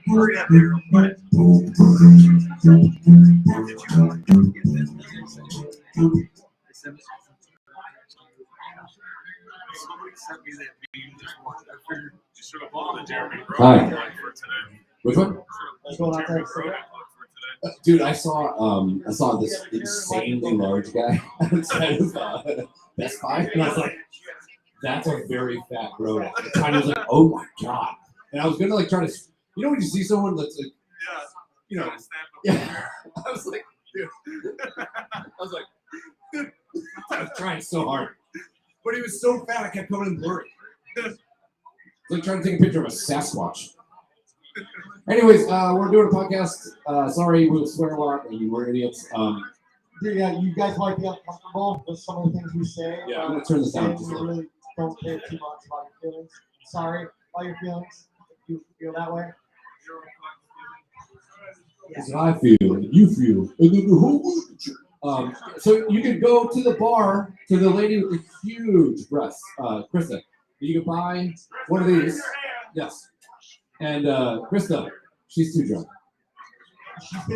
Hurry up here real quick. Somebody sent me that meme this morning. I figured you should have bought the Jeremy Roden plug for today. Which one? Jeremy Roden plug for today. Dude, I saw this insanely large guy outside of Best Buy, and I was like, that's a very fat Roden. And China was like, oh my god. And I was gonna like try to, when you see someone that's like, yeah. I was like, dude. I was trying so hard. But he was so fat, I kept coming in blurry. It's like trying to take a picture of a Sasquatch. Anyways, we're doing a podcast. Sorry, we'll swear a lot, and we're idiots. Yeah, you guys might be uncomfortable with some of the things we say. Yeah, I'm gonna turn this down. And we really don't care too much about your feelings. Sorry about your feelings. If you feel that way. That's what I feel, and you feel. So you could go to the bar to the lady with the huge breasts, Krista. You could buy one of these. Yes. And Krista, she's too drunk.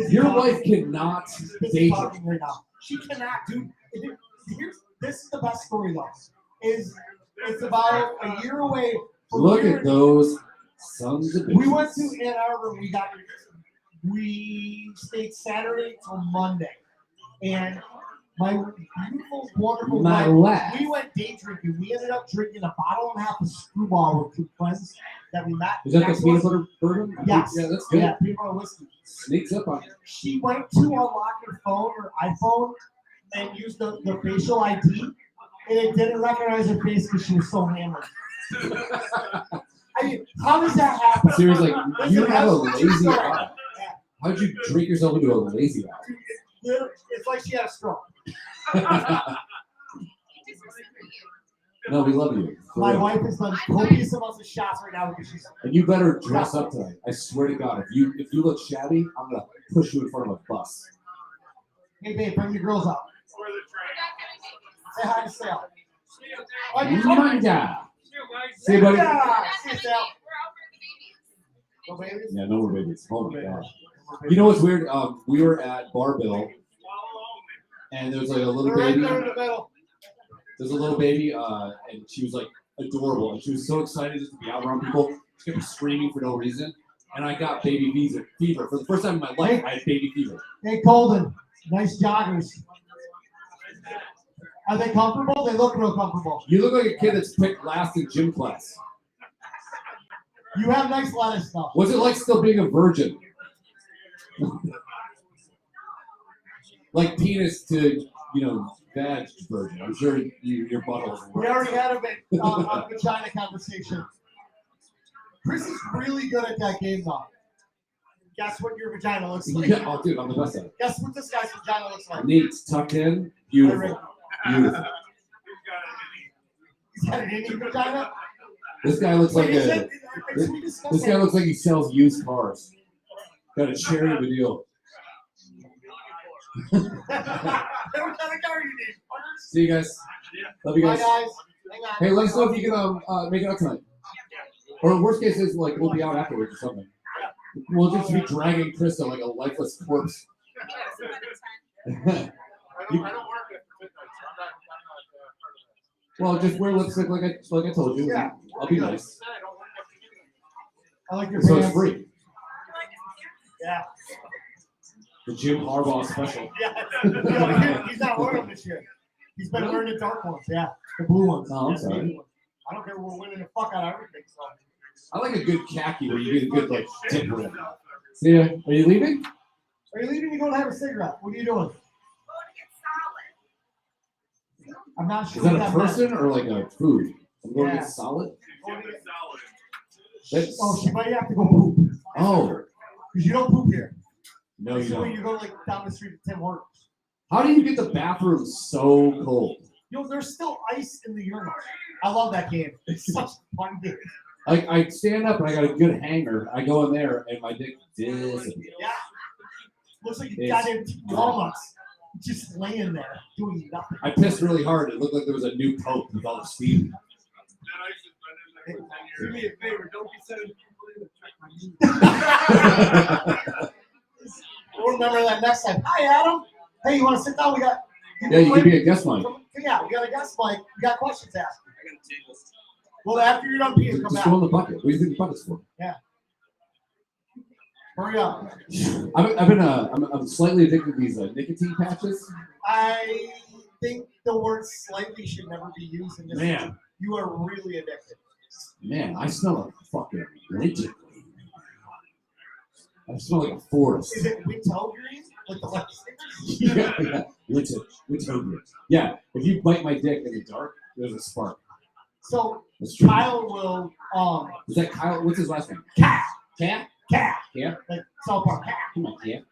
Your wife cannot date her. Right now. She cannot do. This is the best story though. It's about a year away. Look at those sons of bitches. We went to Ann Arbor. We stayed Saturday till Monday, and my beautiful, wonderful wife. We went day drinking. We ended up drinking a bottle and a half of Screwball with two friends that we met. Is that the peanut butter bourbon? Yes. Yeah, that's good. Yeah, peanut butter whiskey. Sneaks up on you. She went to unlock her phone, her iPhone, and used the facial ID, and it didn't recognize her face because she was so hammered. I mean, how does that happen? Seriously, you have a lazy eye. How'd you drink yourself into a lazy eye? It's like she had a stroke. No, we love you. My wife has done copious amounts of shots right now because she's. And you better dress up tonight. I swear to God, if you look shabby, I'm gonna push you in front of a bus. Hey babe, bring your girls out. Say hi to Sal. Manga. See you, buddy. See you, Sal. No babies? Yeah, no more babies. Oh my God. You know what's weird? We were at Bar Bill, and there was like a little baby. Right there in the middle. There's a little baby, and she was like adorable, and she was so excited just to be out around people. She kept screaming for no reason, and I got baby fever. For the first time in my life, I had baby fever. Hey Colden, nice joggers. Are they comfortable? They look real comfortable. You look like a kid that's picked last in gym class. You have nice lettuce though. What's it like still being a virgin? Like penis to, vag virgin. I'm sure your butthole's We already had a vagina conversation. Chris is really good at that game though. Guess what your vagina looks like? Yeah, oh dude, I'm the best at it. Guess what this guy's vagina looks like? Neat, tucked in, beautiful. Beautiful. He's got an Indian vagina? This guy looks like this guy looks like he sells used cars. Got a cherry of a deal. What kind of car you need? See you guys. Love you guys. Bye guys. Hang on. Hey, let us know if you can make it out tonight. Or worst case is like we'll be out afterwards or something. We'll just be dragging Krista like a lifeless corpse. Well, just wear lipstick like I told you. Yeah. I'll be nice. I like your So pants. it's free. Yeah. The Jim Harbaugh special. Yeah. He's not wearing them this year. He's been wearing the dark ones. Yeah. The blue ones. Oh, I'm sorry. I don't care. We're winning the fuck out of everything. So. I like a good khaki where you get a good like dip rim. See ya. Are you leaving? Are you leaving to go to have a cigarette? What are you doing? I'm not sure. Is that a person or like a food? I'm going to Yeah. get solid. Oh, she might have to go poop. Oh. Because you don't poop here. No, you So don't. you go like down the street to Tim Hortons. How do you get the bathroom so cold? There's still ice in the urinal. I love that game. It's such a fun game. Like I stand up and I got a good hanger. I go in there and my dick disappears. Yeah. Looks like you It's got in walnuts just laying there doing nothing. I pissed really hard. It looked like there was a new pope with all the steam. Do me a favor, don't be sending people in to check my news. We'll remember that next time. Hi, Adam. Hey, you want to sit down? We got. Yeah, you can be a guest mic. Yeah, we got a guest mic. We got questions asked. I gotta take this. Well, after you're done peeing, come Just back. go in the bucket. What do you think the bucket's for? Yeah. Hurry up. I'm slightly addicted to these nicotine patches. I think the word slightly should never be used in this. Man. You are really addicted. Man, I smell like fucking lynching. I smell like a forest. Is it winter green? Like the Yeah. Lynching. Yeah, if you bite my dick in the dark, there's a spark. So That's true. Kyle will Is that Kyle? What's his last name? Cat. Cat? Like South Park Cat. Come on, Cat.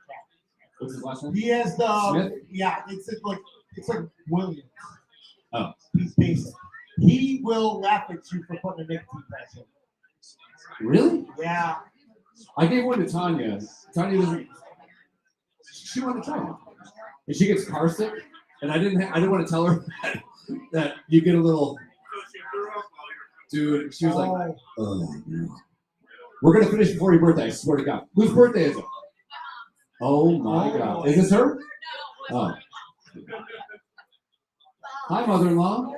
What's his last name? He has the Smith? yeah. It's like Williams. Oh. He's basic. He will laugh at you for putting a nicotine patch in. Really? Yeah. I gave one to Tanya. Tanya doesn't. She wanted to try one, and she gets car sick. And I didn't want to tell her that you get a little. Dude, she was like, "Oh no, we're gonna finish before your birthday." I swear to God. Whose birthday is it? Oh my God, is this her? Oh. Hi, mother-in-law.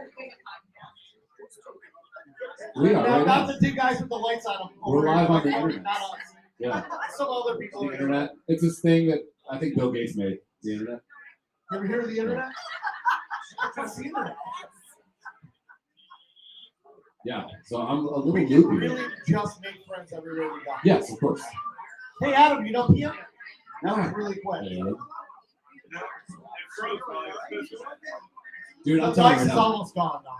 We are right not now. the two guys with the lights on them. We're live on the internet. Not us. Yeah, Some other people. the internet. It's this thing that I think Bill Gates made. The internet. You ever hear of the internet? What's the internet? Yeah. So I'm a little We can loopy. really just make friends everywhere we go. Yes, of course. Hey, Adam, you know Pia? No. Really quick. Dude, The I'm telling dice you is right now. almost gone now.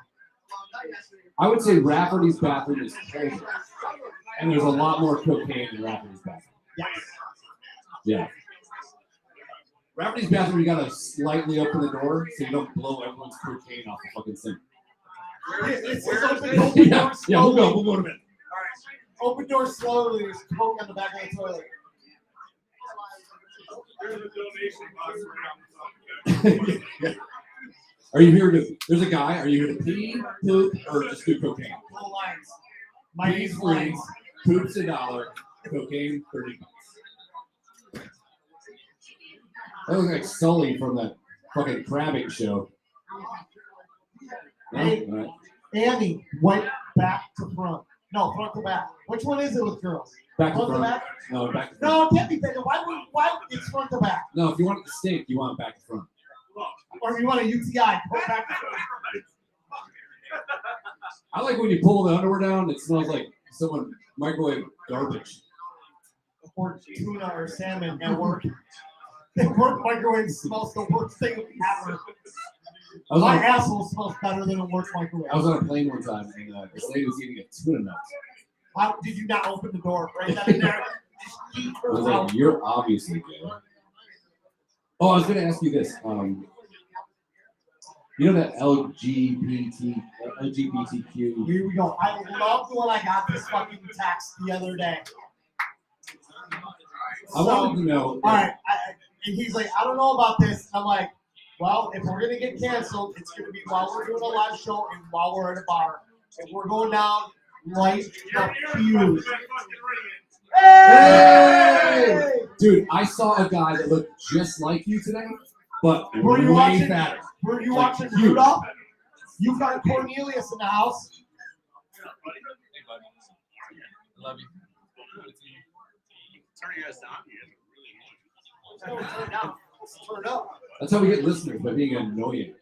I would say Rafferty's bathroom is closer. And there's a lot more cocaine in Rafferty's bathroom. Yes. Yeah. Rafferty's bathroom, you gotta slightly open the door so you don't blow everyone's cocaine off the fucking sink. It's Where is open, it? open Yeah, door yeah, we'll slowly. go in a minute. Open door slowly. There's coke on the back of the toilet. There's a donation box around. Yeah. Are you here to, there's a guy, are you here to pee, poop, or just do cocaine? Full lines. My Pee's name's free, lines. poop's $1, cocaine $30. That looks like Sully from that fucking crabbing show. No? Hey. All right. Annie went back to front. No, front to back. Which one is it with girls? Back to Front to front. back? No, back to front. No, it can't be back. Why it's front to back? No, if you want the steak, you want it back to front. Or if you want a UTI, go back to front. I like when you pull the underwear down, it smells like someone microwave garbage. Or tuna or salmon at work. The work microwave smells the worst thing ever. I was, My on, asshole smells better than a work microwave. I was on a plane one time, and this lady was eating a tuna melt. How did you not open the door? Right down in there. Just eat I her was out. like, you're obviously gay. Oh, I was going to ask you this. You know that LGBTQ? Here we go. I loved when I got this fucking text the other day. I wanted to know. All right, and he's like, I don't know about this. And I'm like, well, if we're gonna get canceled, it's gonna be while we're doing a live show and while we're at a bar. If we're going down like the fuse. Hey! Dude, I saw a guy that looked just like you today, but Were you way watching? fatter. Were you Like watching huge. Rudolph? You got Cornelius in the house. I love you. Turn your ass down. Turn down. Turn up. That's how we get listeners, by being annoying.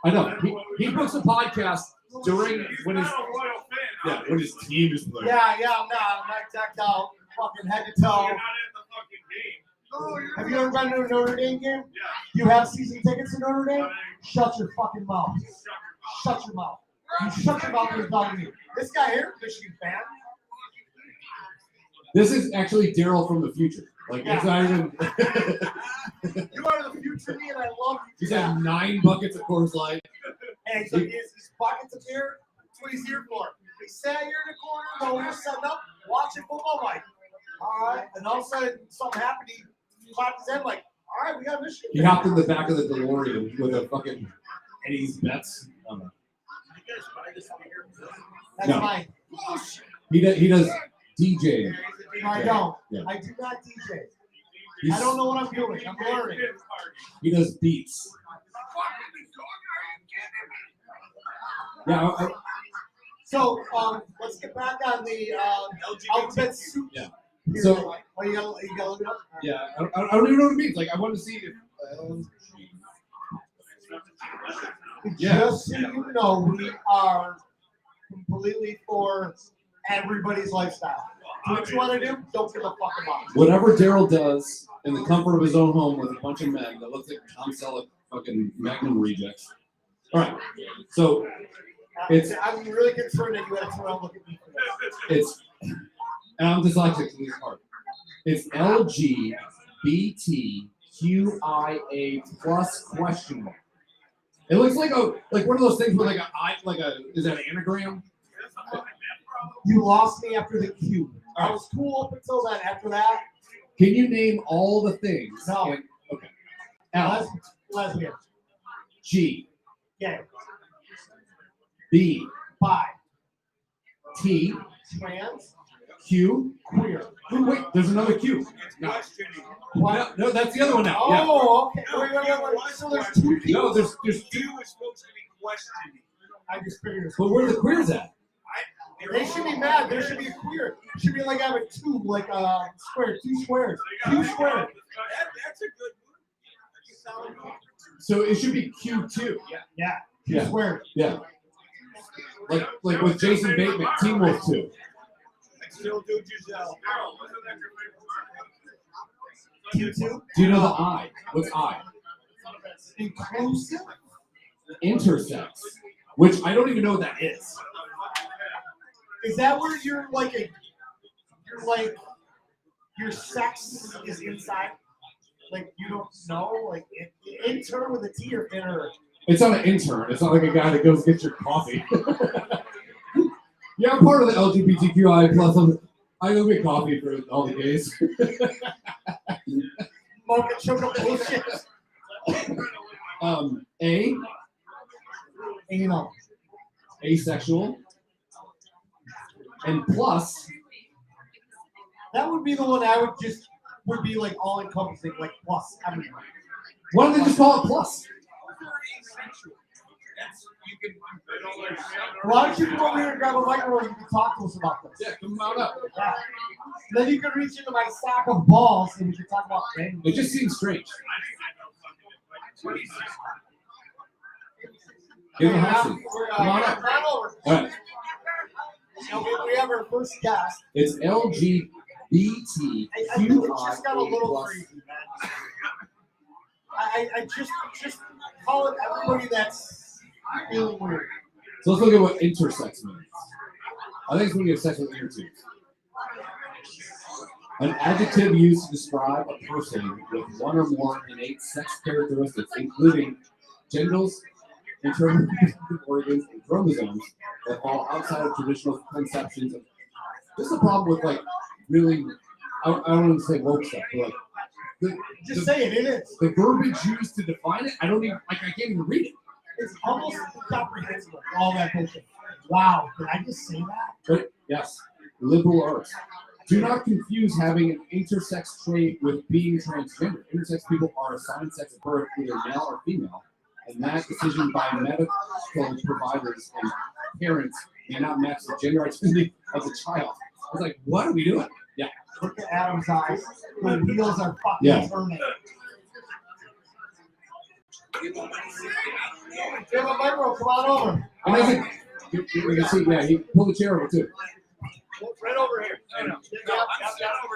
I know. He books a podcast during when his team is playing. Yeah, I'm not decked out, fucking head to toe. Have you ever been to a Notre Dame game? Do you have season tickets to Notre Dame? Shut your fucking mouth. Shut your mouth. You shut your mouth when you're talking to me. This guy here, Michigan fan. This is actually Daryl from the future. Like, it's not even. You are the future me, and I love you. He's had 9 buckets of Coors Light. And so his buckets of beer, that's what he's here for. He sat here in the corner while we were setting up, watching football, like, all right. And all of a sudden, something happened. He clapped his head, like, All right, we got Michigan. He hopped in the back of the DeLorean with a fucking Eddie's Bets. Did you guys buy this beer? That's No. mine. He does DJ. No, I don't. Yeah. I do not DJ. He's- I don't know what I'm doing. I'm learning. He does beats. Yeah, So, let's get back on the alphabet soup. Yeah. Here. So- Oh, you gotta look it up? yeah. I don't even know what it means. Like, I want to see if. Yeah. Just so you know, we are completely for everybody's lifestyle. Do what you want to do, don't give a fuck about it. Whatever Daryl does in the comfort of his own home with a bunch of men that looks like Tom Selleck fucking Magnum rejects. All right. So I'm really concerned that you had to turn around and look at me for this. it's, and I'm dyslexic, so this is hard. It's LGBTQIA plus question mark. It looks like one of those things with is that an anagram? You lost me after the Q. All right. I was cool up until then. After that, Can you name all the things? No. Okay. L, lesbian, G, gay, B, bi, T, trans, Q. queer. Oh, wait, there's another Q. No, no, that's the other one now. Yeah. Oh, okay. Wait. So there's two Q's. No, there's Q is supposed to be questioning. I just figured it. But where are the queers at? They should be mad. There should be a queer. It should be like having two, like square, two squares, two squares. That's a good one. So it should be Q2. Yeah, two Yeah. squares. Yeah. Like with Jason Bateman, Teen Wolf 2. I still do Giselle. Q2. Do you know the I? What's I? Inclusive. Intersex. Which I don't even know what that is. Is that where you're like your sex is inside? Like you don't know, like intern with a T or inner? It's not an intern. It's not like a guy that goes get your coffee. Yeah, I'm part of the LGBTQI plus. I go get coffee for all the gays. Mocha chocolate bullshit. A, Anal. asexual, and plus. That would be the one I would be like all encompassing, like plus everything. Why don't they just call it plus? Why don't you come over here and grab a microphone and you can talk to us about this? Yeah, come on up. Yeah. Then you can reach into my sack of balls and we can talk about things. It just seems strange. Give him a hot seat. Come on up. Come on over. All right. Now we have our first guest. It's LGBTQI I think it just got a little plus. crazy, man. I just call it everybody that's feeling weird. So let's look at what intersex means. I think it's when you have sex with inner tubes. An adjective used to describe a person with one or more innate sex characteristics, including genitals, internal organs, and chromosomes that fall outside of traditional conceptions of. This is the problem with really, I don't want to say woke stuff, but Just say it is. the verbiage used to define it, I can't even read it. It's almost incomprehensible. All that bullshit. Wow, did I just say that? But yes, liberal arts. Do not confuse having an intersex trait with being transgender. Intersex people are assigned sex at birth, either male or female, and that decision by medical providers and parents may not match the gender identity of the child. It's like, what are we doing? Yeah. Look at Adam's eyes. The wheels are fucking Yeah. turning. Give a microphone, come on over. And I think you can see, yeah, he pulled the chair over too. Right over here. Yep, over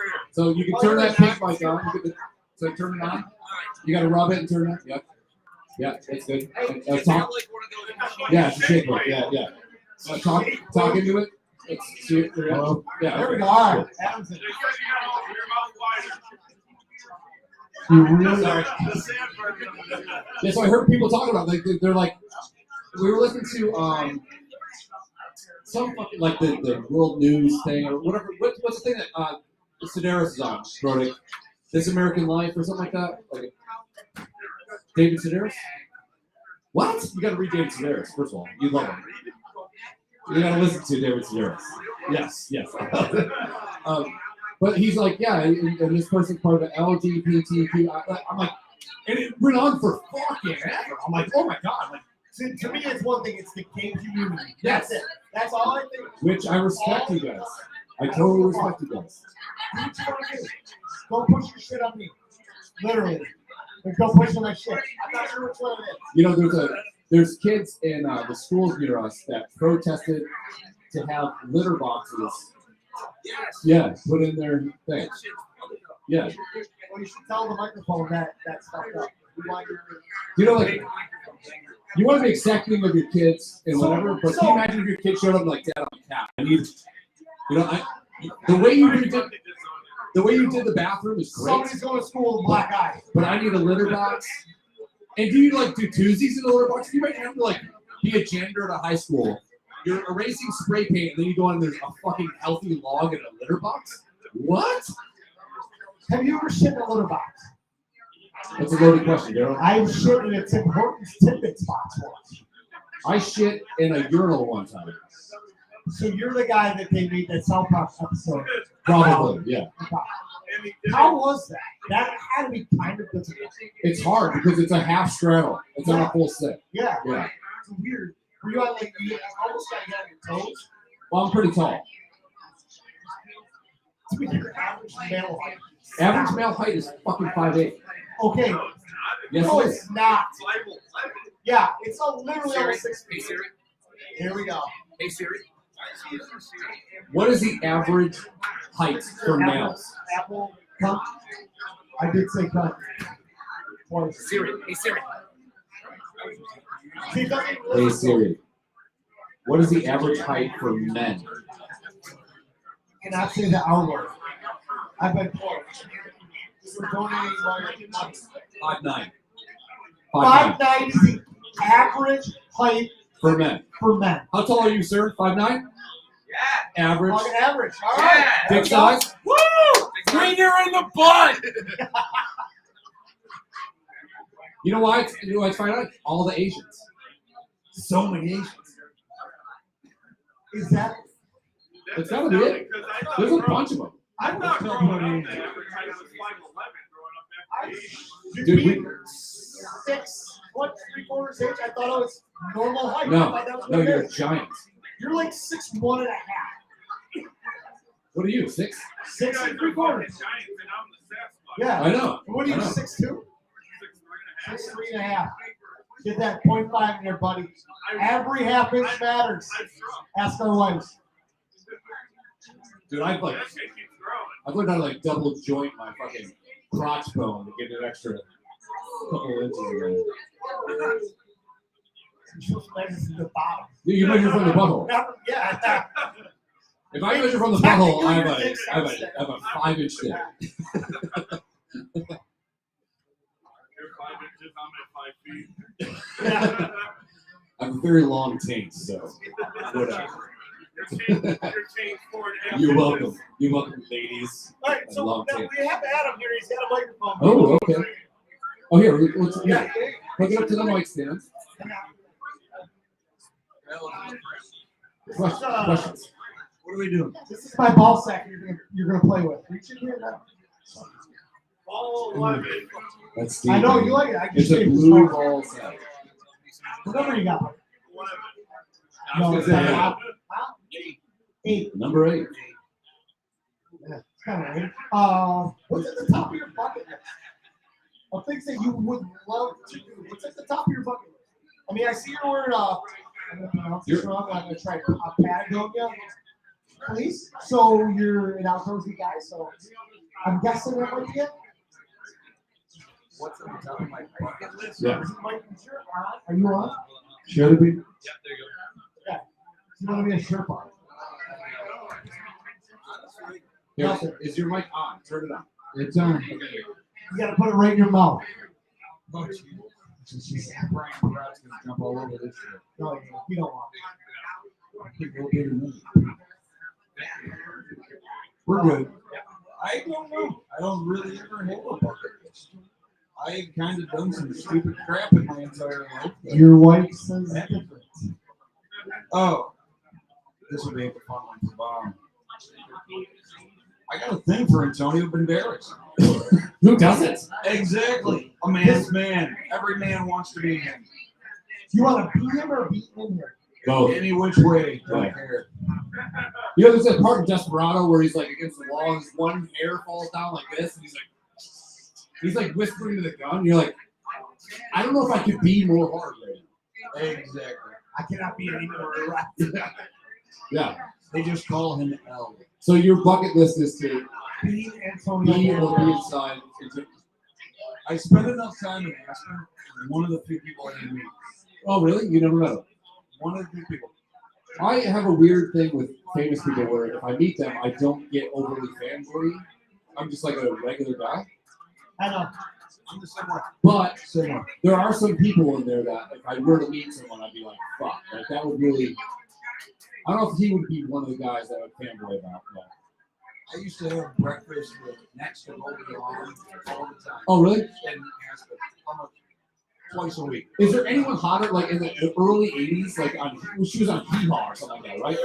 here. So you can turn that pink mic on. So turn it on. You got to rub it and turn it. Yep. Yeah, that's good. Talk. Yeah, it's a shape up. Yeah. Talk into it. Let's see it. There Yeah. we go. All right. Adam's in. You really are. Yeah, so I heard people talking about they're like, we were listening to some fucking the world news thing or whatever. What's the thing that Sedaris is on? Brody. This American Life or something like that. Like David Sedaris. What? You got to read David Sedaris first of all. You love him. You got to listen to David Sedaris. Yes. But he's like, yeah, and this person's part of the LGBTQ. I'm like, and it went on for fucking ever. I'm like, oh my god. Like, to me, it's one thing. It's the gay community. That's it. That's all I think. Which I respect you guys. I totally respect you guys. Do what you want to do. Don't push your shit on me. Literally. Like, don't push on my shit. I'm not sure which one it is. You know, there's kids in the schools near us that protested to have litter boxes. Yes. Yeah, put in their thing. Yeah. Well, you should tell the microphone that's fucked up. You know, like, you want to be accepting of your kids and whatever, but can you imagine if your kid showed up like, Dad, I'm a cat. I need, you know, the way you did the bathroom is great. Somebody's going to school with black eyes. But I need a litter box. And do you like do twosies in the litter box? You might have to like be a janitor at a high school. You're erasing spray paint, and then you go on and there's a fucking healthy log in a litter box? What? Have you ever shit in a litter box? That's a loaded question, Daryl. I've shit in a Tim Hortons Tidbits box once. I shit in a urinal one time. So you're the guy that they made that South Park episode. Probably, yeah. How was that? That had to be kind of difficult. It's hard because it's a half straddle. It's not a full sit. Yeah. Yeah. It's weird. Were you on like you almost got you on your toes? Well, I'm pretty tall. It's with your average male height. Average male height is fucking 5'8". Okay. Yes, No, it is. it's not. Yeah, it's literally Siri. almost 6 Hey feet. Siri. Here we go. Hey Siri. What is the average height for males? Apple cup. I did say cup. Twice. Siri. Hey Siri. See, doesn't Hey really Siri. What is the average height for men? cannot say the R word. I've been close. We're donating money. 5'9". 5'9" is the average height For men. for men. How tall are you, sir? 5'9"? Yeah. Average. On average. All right. Yeah. Dick size? Woo! Finger in the butt. You know why? You know why it's 5'9"? All the Asians. So many Asians. Is that? That's gotta be it. There's a bunch of them. I'm not not growing growing up up that average height was 5'11" growing up that Dude, Dude, we, 6 foot 3/4 inch. I thought it was normal height. I no, thought that was no, what it you're is. giants. You're like 6'1" and a half. What are you, 6? 6 guys and are 3/4. fucking giants, and I'm the Sasquatch. Yeah. I know. What are you, I know. 6'2"? 6'3.5". 6'3" and a half. Get that 0.5 in there, buddy. Every half inch matters. I shrunk. Ask our wives. Dude, I've That shit keeps growing. learned how to like double joint my fucking crotch bone to get an extra couple inches in there. You're supposed to measure from the bottom. You measure from the butthole. Yeah. If I measure from the butthole, I have a 5-inch dick. You're 5 inches, I'm at 5 feet. Yeah. I have a very long taint, so whatever. You're changed 4.5 You're inches. welcome. You're welcome, ladies. All right, so Long now tape. we have Adam here. He's got a microphone. Oh, okay. Oh, here, let's Yeah. hook it up to the mic stand. Questions. What are we doing? This is my ball sack you're gonna play with. Reach in here now. Ball 11. That's Steve. I know you like it. I It's just a gave blue you ball set. whatever you got. I was No, gonna is say, that yeah. 8? Number 8. Yeah, it's kind of right. What's at the top of your bucket list? Of things that you would love to do. What's at the top of your bucket list? I mean, I see you're wearing I'm gonna pronounce this wrong. I'm gonna try Patagonia. Please. So you're an outdoorsy guy. So I'm guessing that might be it. What's on the top of my bucket list? Yeah. Is it Mike? Is your on? Are you on? Should it be? Yeah, there you go. Yeah. You want to be a Sherpa? Here, is your mic on? Turn it on. It's on. You gotta put it right in your mouth. Brian Perot's gonna jump all over this shit. No, you don't want. I think we'll get him in. We're good. I don't know. I don't really ever have a bucket list. I've kind of done some stupid crap in my entire life. Your wife says different. Oh, this would be a fun one for Bob. I got a thing for Antonio Banderas. Who doesn't? Exactly. A man's man. Every man wants to be him. You want to beat him or beat in here? Both. Any which way. Don't Right. care. You know, there's that part in Desperado where he's like against the wall and his one hair falls down like this, and he's like whispering to the gun. You're like, I don't know if I could be more hard right now. Exactly. I cannot be any more erect. Yeah. They just call him L. So your bucket list is to Beat Antonio be or be Banderas. inside. I spent enough time in Aspen. One of the few people I didn't meet. Oh, really? You never met him? One of the few people. I have a weird thing with famous people where if I meet them, I don't get overly fanboy. I'm just like a regular guy. I know. I'm the same way. But Same way. there are some people in there that if I were to meet someone, I'd be like, fuck. Like, that would really. I don't know if he would be one of the guys that I would fanboy about. But. I used to have breakfast with next to Goldie Hawn all the time. Oh, really? In Aspen. Almost twice a week. Is there anyone hotter, like in the early 80s? Like, she was on Hee-Haw or something like that, right?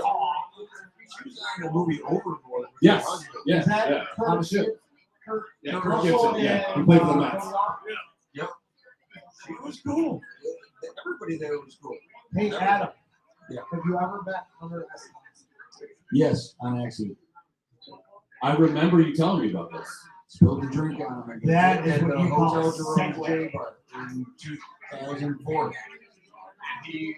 She was on the movie Overboard. Yes. Yeah. Is that Yeah. Kurt- Hot as shit. Kurt Yeah, Kurt Russell Gibson. Yeah. and, He played for the Mets. Yep. She was cool. Everybody there was cool. Hey, Adam. Yeah. Have you ever met Hunter S. Yes, on accident. I remember you telling me about this. Spilled the drink on him. That is at what the you call Hotel a Jerome segue. J Bar in 2004. And he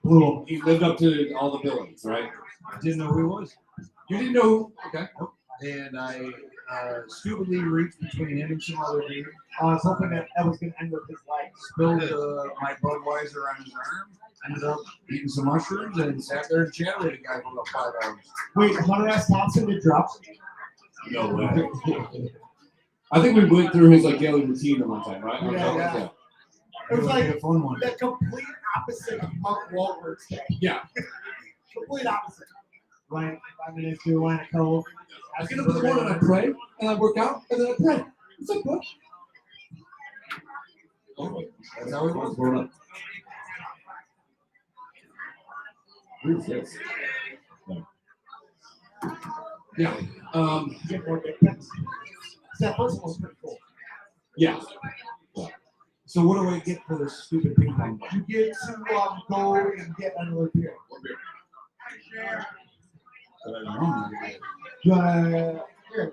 Blue. he lived up to all the billings, right? I didn't know who he was. You didn't know who? Okay. And I stupidly reached between him and some other dude. I was hoping that was going to end with his life. Spilled my Budweiser on his arm. Ended up eating some mushrooms and sat there and chatted with the guy for about 5 hours. Wait, Hunter S. Thompson did drops? No way. I think we went through his like daily routine at one time, right? Yeah. It was It like a fun one. the complete opposite of Mark Wahlberg's day. Yeah. Complete opposite. Right, 5 minutes to line of code. I get up in the morning and I pray and I work out and then I pray. What's up, bud? That's how it was. What's going on? Who's this? Yeah. Get more difference. That first one was pretty cool. Yeah. So what do I get for this stupid ping pong ball? You get to go and get another beer. But I don't know. You wanna here?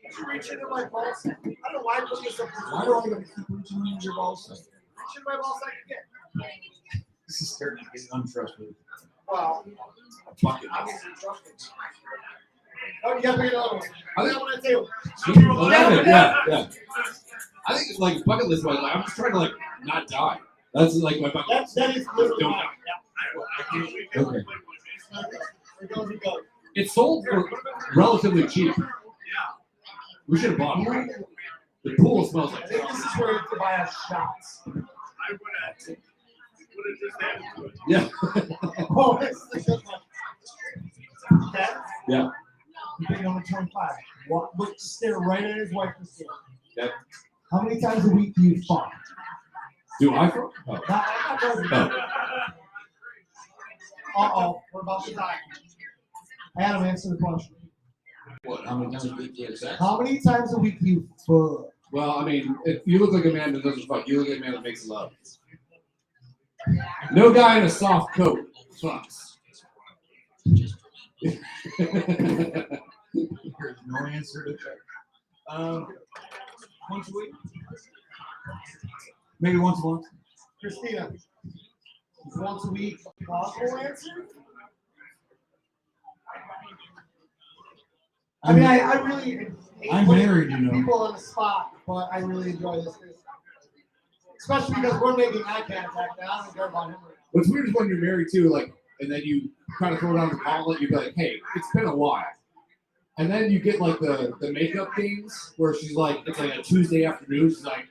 Did you reach into my ball sack? I don't know why I put this up. Why do I gotta keep reaching into your ball sack? Reach into my ball sack again. This is starting to get untrustworthy. Well, A bucket. obviously trust me. Oh, you gotta pick another one. I think- That one I too. Yeah. I think it's like bucket list, but like, I'm just trying to like not die. That's like my bucket. That is literally Don't mine. Yeah. Okay. It goes, it goes. It's sold for relatively cheap. We should have bought one. The pool smells I like think this is where you have to buy us shots. yeah. Oh, this is just like. Okay? Yeah. You pick number 25. Look, stare right at his wife and stare. Yep. How many times a week do you fuck? Do I? Oh. Not doesn't. Uh-oh, we're about to die. Adam, answer the question. What? How many times a week do you have sex? How many times a week do you fuck? Well, I mean, if you look like a man that doesn't fuck, you look like a man that makes love. No guy in a soft coat fucks. There's no answer to that. Once a week? Maybe once a month. Christina, is once a week a plausible answer? I mean, I really hate I'm putting married, you know. people on the spot, but I really enjoy this. Especially because we're making eye contact now. I don't care about him. What's weird is when you're married too, like, and then you kind of throw down the gauntlet, you be like, hey, it's been a while. And then you get like the makeup things where she's like, it's like a Tuesday afternoon. She's like,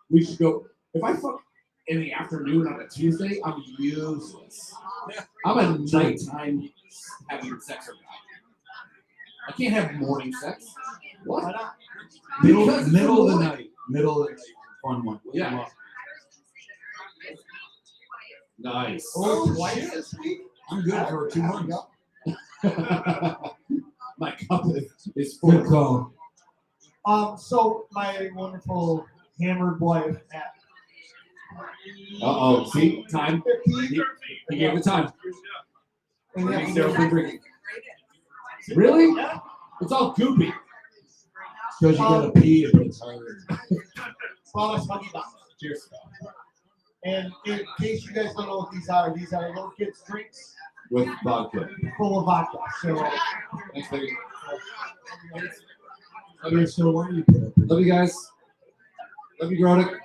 we should go. If I fuck in the afternoon on a Tuesday, I'm useless. I'm a nighttime having sex or I can't have morning sex. Why What? not? Middle Because it's of the morning. night. Middle of the night. Fun one. Wake 'em Yeah. up. Nice. Oh, twice this week? I'm good for 2 months. My cup is Good full. call. So my wonderful hammered wife at Uh-oh. See? Time. 15. He gave the time. And Maybe yeah, Sarah's been drinking. Really? yeah. It's all goopy. Because you gotta pee if it's hard. Brought us honey buns. Cheers. And in case you guys don't know what these are little kids' drinks With vodka. full of vodka. So, Thanks, baby. Okay, so where do you put it? Love you guys. Love you, Grodick.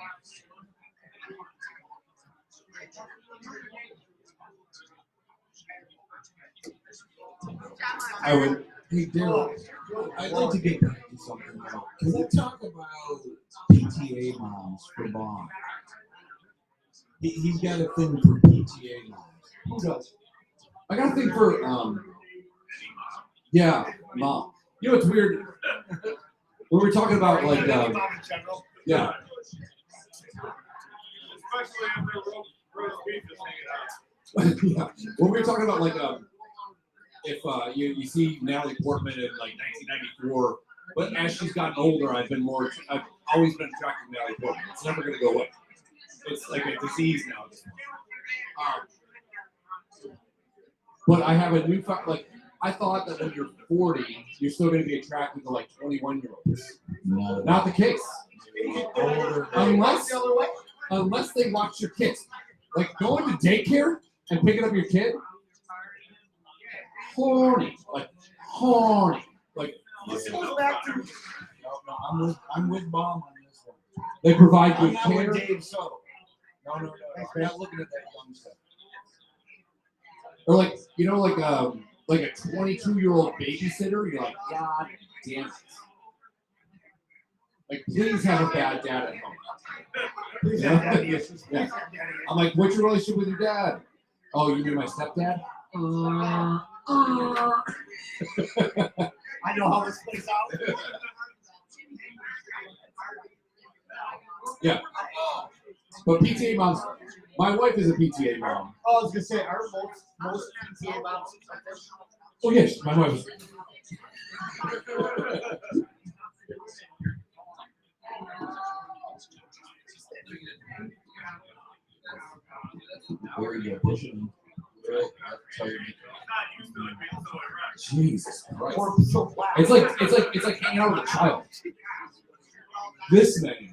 I would. Hey, Daryl, I'd like to get back to something though. Can we talk about PTA moms for Bob? He's got a thing for PTA moms. who does? I got a thing for, yeah, mom. You know what's weird? When we're talking about, like, Mom in general. yeah. Especially if they're roast beef is hanging out. Yeah. When we were talking about, like, if you see Natalie Portman in, like, 1994, but as she's gotten older, I've always been attracted to Natalie Portman. It's never going to go away. It's like a disease now. But I have a new, like, I thought that when you're 40, you're still going to be attracted to, like, 21-year-olds. No. Not the case. Unless, The other way? unless they watch your kids. Like, going to daycare and picking up your kid, horny. Like, horny. Like, This goes back to No, I'm with Bob on this one. they provide I'm good not care. with Dave so. No. I'm not looking at that young stuff. Or like, you know, like a 22-year-old babysitter. You're like, God damn it. Like, please have a bad dad at home. Please Yeah. have daddy issues. Please Yeah. have daddy issues. I'm like, what's your relationship with your dad? Oh, you mean my stepdad? I know how this plays out. Yeah. But PTA moms, my wife is a PTA mom. Oh, I was gonna say, are most PTA moms like this? Oh, yes, my wife is. Very good. Pushing. Really? That's how you make it. Not used to it being so erect. Jesus Christ. Or so flat. It's like hanging out with a child. This many.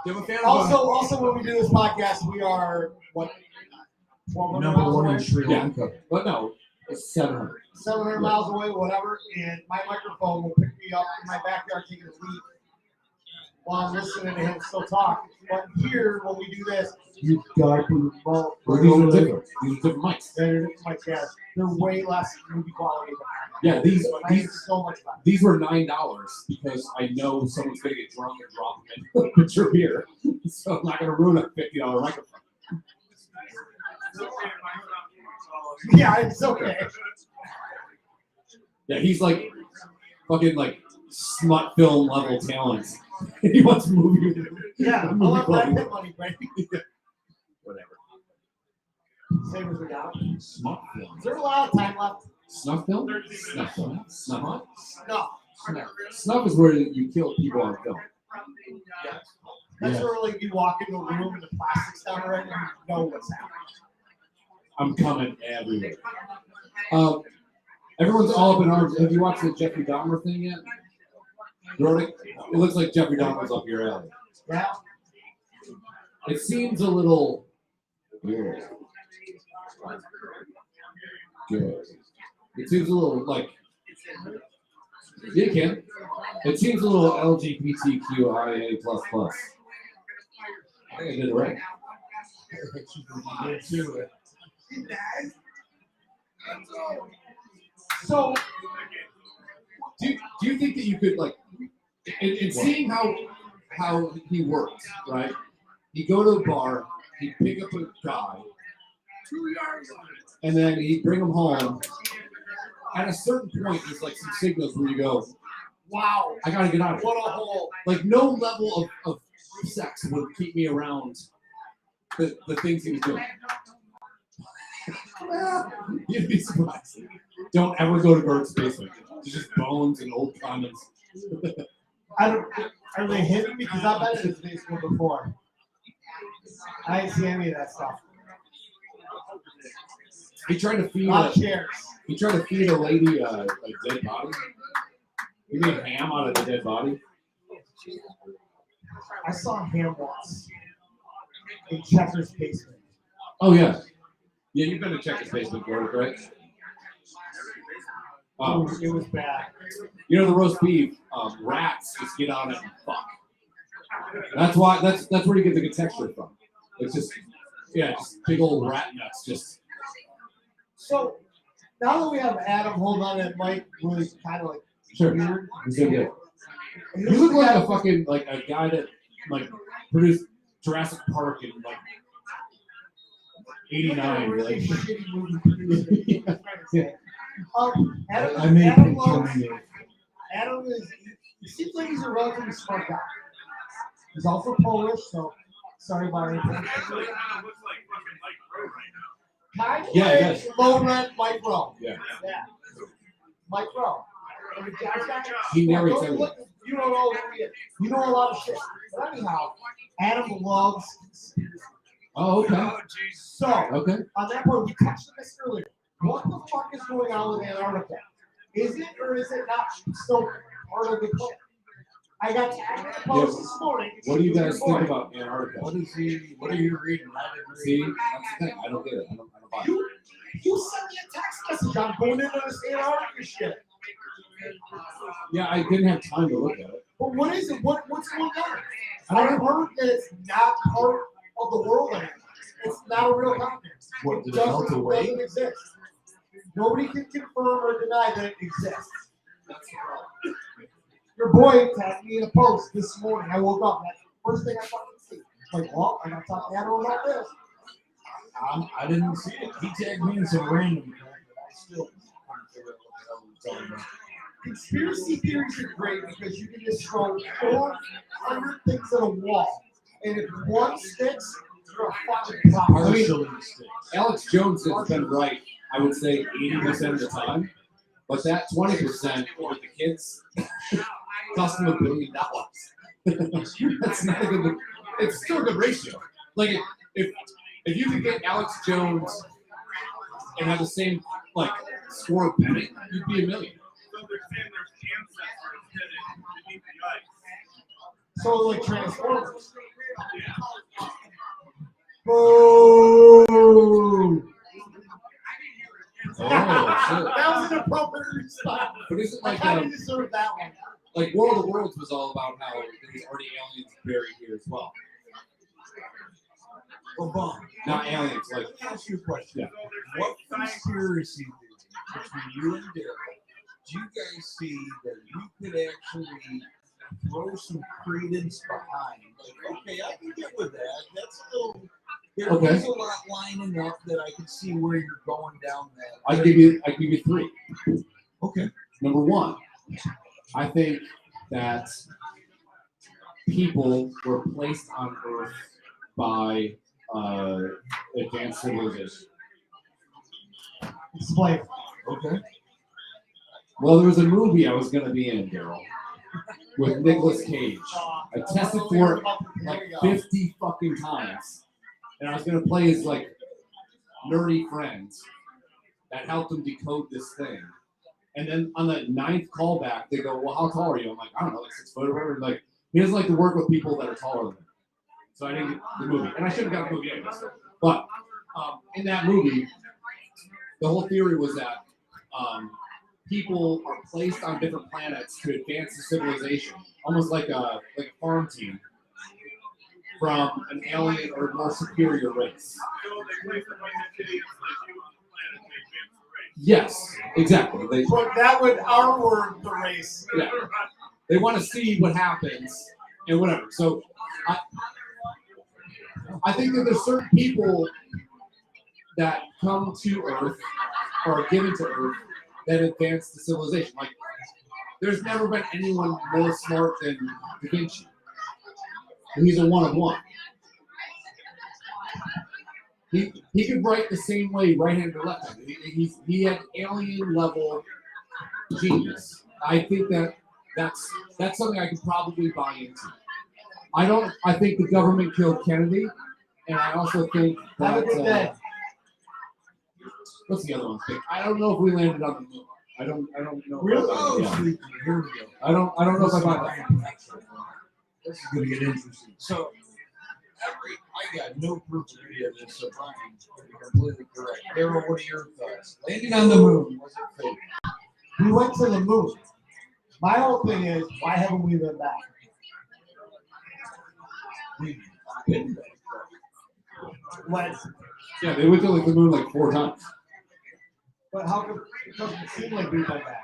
You have a fan of Also, when we do this podcast, we are what 1,200 Number miles one away, in Sri Lanka. but no, it's 700. 700 miles away, whatever. And my microphone will pick me up in my backyard taking a leak while I'm listening to him still talk. But here, when we do this, you gotta put your phone. Well, these are different. These are different mics. They're my dad. They're way less movie quality than mine. Yeah, these Mine is so much less. these were $9 because I know someone's gonna get drunk and drop them in with your beer. So I'm not gonna ruin a $50 microphone. Yeah, it's okay. Yeah, he's like fucking like smut film level talent. He wants movie. Yeah, I movie want quality. that money, right? Whatever. Same as we got. Smart film. Is there a lot of time left? Snuff film? Snuff film. Snuff. No. Snuff is where you kill people on film. That's Yeah. where like you walk into a room and the plastic's down already and you know what's happening. I'm coming everywhere. Everyone's all up in arms. Have you watched the Jeffrey Dahmer thing yet? Grodick? It looks like Jeffrey Dahmer's up your alley. Yeah. It seems a little weird. Good. It seems a little like yeah, Ken. It seems a little LGBTQIA++. I think I did it right. So Do you think that you could like in seeing how he works, right? He'd go to a bar, he'd pick up a guy, and then he'd bring him home, at a certain point, there's like some signals where you go, Wow. I gotta get out of here. What a hole. Like no level of sex would keep me around the things he was doing. You'd be surprised. Don't ever go to Bert's basement. It's just bones and old condoms. Are they hidden? Because I've been in his basement before. I didn't see any of that stuff. He tried to feed Not chairs. a lady a dead body. He made ham out of the dead body. I saw him once in Checker's basement. Oh yeah. Yeah, you've been to Checkers basement, Gordon, right? It was bad. You know the roast beef, rats just get on it and fuck. That's why that's where you get the good texture from. It's just big old rat nuts just. So now that we have Adam hold on that mic, really kind of like Sure. weird. He's gonna get it. You look like a fucking like a guy that like produced Jurassic Park in like '89. Really Like, shitty movie. yeah. Adam, I may Adam be loves- killing you. Adam is. He seems like he's a relatively smart guy. He's also Polish, so sorry about anything. Looks like fucking Mike Rowe right now. Kind of Yeah, like yes. low rent Mike Rowe. Yeah. Yeah. Mike Rowe. And the guy's got- He narrates Don't everything. look- You don't know who he is. You know a lot of shit. But anyhow, Adam loves conspiracy. Oh, okay. Oh, jeez. So, Okay. on that point, we touched on this earlier. What the fuck is going on with Antarctica? Is it or is it not still part of the plan? I got tagged in the post this morning. What do you guys think about Antarctica? What are you reading? I didn't read. See, that's the thing. I don't get it. I don't buy it. You sent me a text message on going into this Antarctica shit. Yeah, I didn't have time to look at it. But what is it? What's going on? I've heard that it's not part of the world anymore. It's not a real continent. What, did it Doesn't- melt away? doesn't exist. Nobody can confirm or deny that it exists. Your boy tagged me in a post this morning. I woke up. That's the first thing I fucking see. Like, well, I'm gonna talk to Adam about this. I didn't see it. He tagged me in some random crap, but I still couldn't figure out what the hell he was talking about. Conspiracy theories are great because you can just throw 400 things at a wall, and if one sticks, you're a fucking problem. Partially mistakes. Alex Jones has been right, I would say 80% of the time. But that 20% with the kids cost him $1 billion. That's not a good. It's still a good ratio. Like if you could get Alex Jones and have the same like score of betting, you'd be $1 million. So they're saying there's ancestors hidden beneath the ice. So like Transformers. Yeah. Boom! Oh, That was an appropriate response. but isn't I like kind of deserved that one. like World of Worlds was all about how there's already aliens buried here as well. Well, Bob, Not aliens, like let me ask you a question. Yeah. What conspiracy theory between you and Daryl do you guys see that you could actually throw some credence behind? Like, okay, I can get with that. That's still Okay. there's a lot lining up that I can see where you're going down that. I give you 3. Okay. Number 1, I think that people were placed on Earth by advanced civilization. Explain. Okay. Well, there was a movie I was going to be in, Daryl, with Nicolas Cage. I tested for it like 50 fucking times, and I was going to play his like nerdy friends that helped him decode this thing. And then on the 9th callback, they go, "Well, how tall are you?" I'm like, "I don't know, like 6 foot or whatever." Like he doesn't like to work with people that are taller than him, so I didn't get the movie, and I should have got the movie anyways. But in that movie, the whole theory was that people are placed on different planets to advance the civilization, almost like a farm team from an alien or more superior race. So they place the bunch of idiots like you on the planet to advance the race. Yes, exactly. But that would our word the race. Yeah. They want to see what happens and whatever. So I think that there's certain people that come to Earth or are given to Earth that advanced the civilization. Like, there's never been anyone more smart than Da Vinci. And he's a one of one. He could write the same way right-handed or left-handed. He had alien level genius. I think that's something I could probably buy into. I think the government killed Kennedy, and I also think Have a good day. What's the other one? I don't know if we landed on the moon. I don't know. Really? Yeah. Here we go. I don't know if I buy that. This is gonna get interesting. So, I got no proof of any of this, so Brian, you're completely correct. Daryl, what are your thoughts? Landing on the moon, was it fake? We went to the moon. My whole thing is, why haven't we been back? We've been back. When? Yeah, they went to like the moon like 4 times. But how come it doesn't seem like we've been back?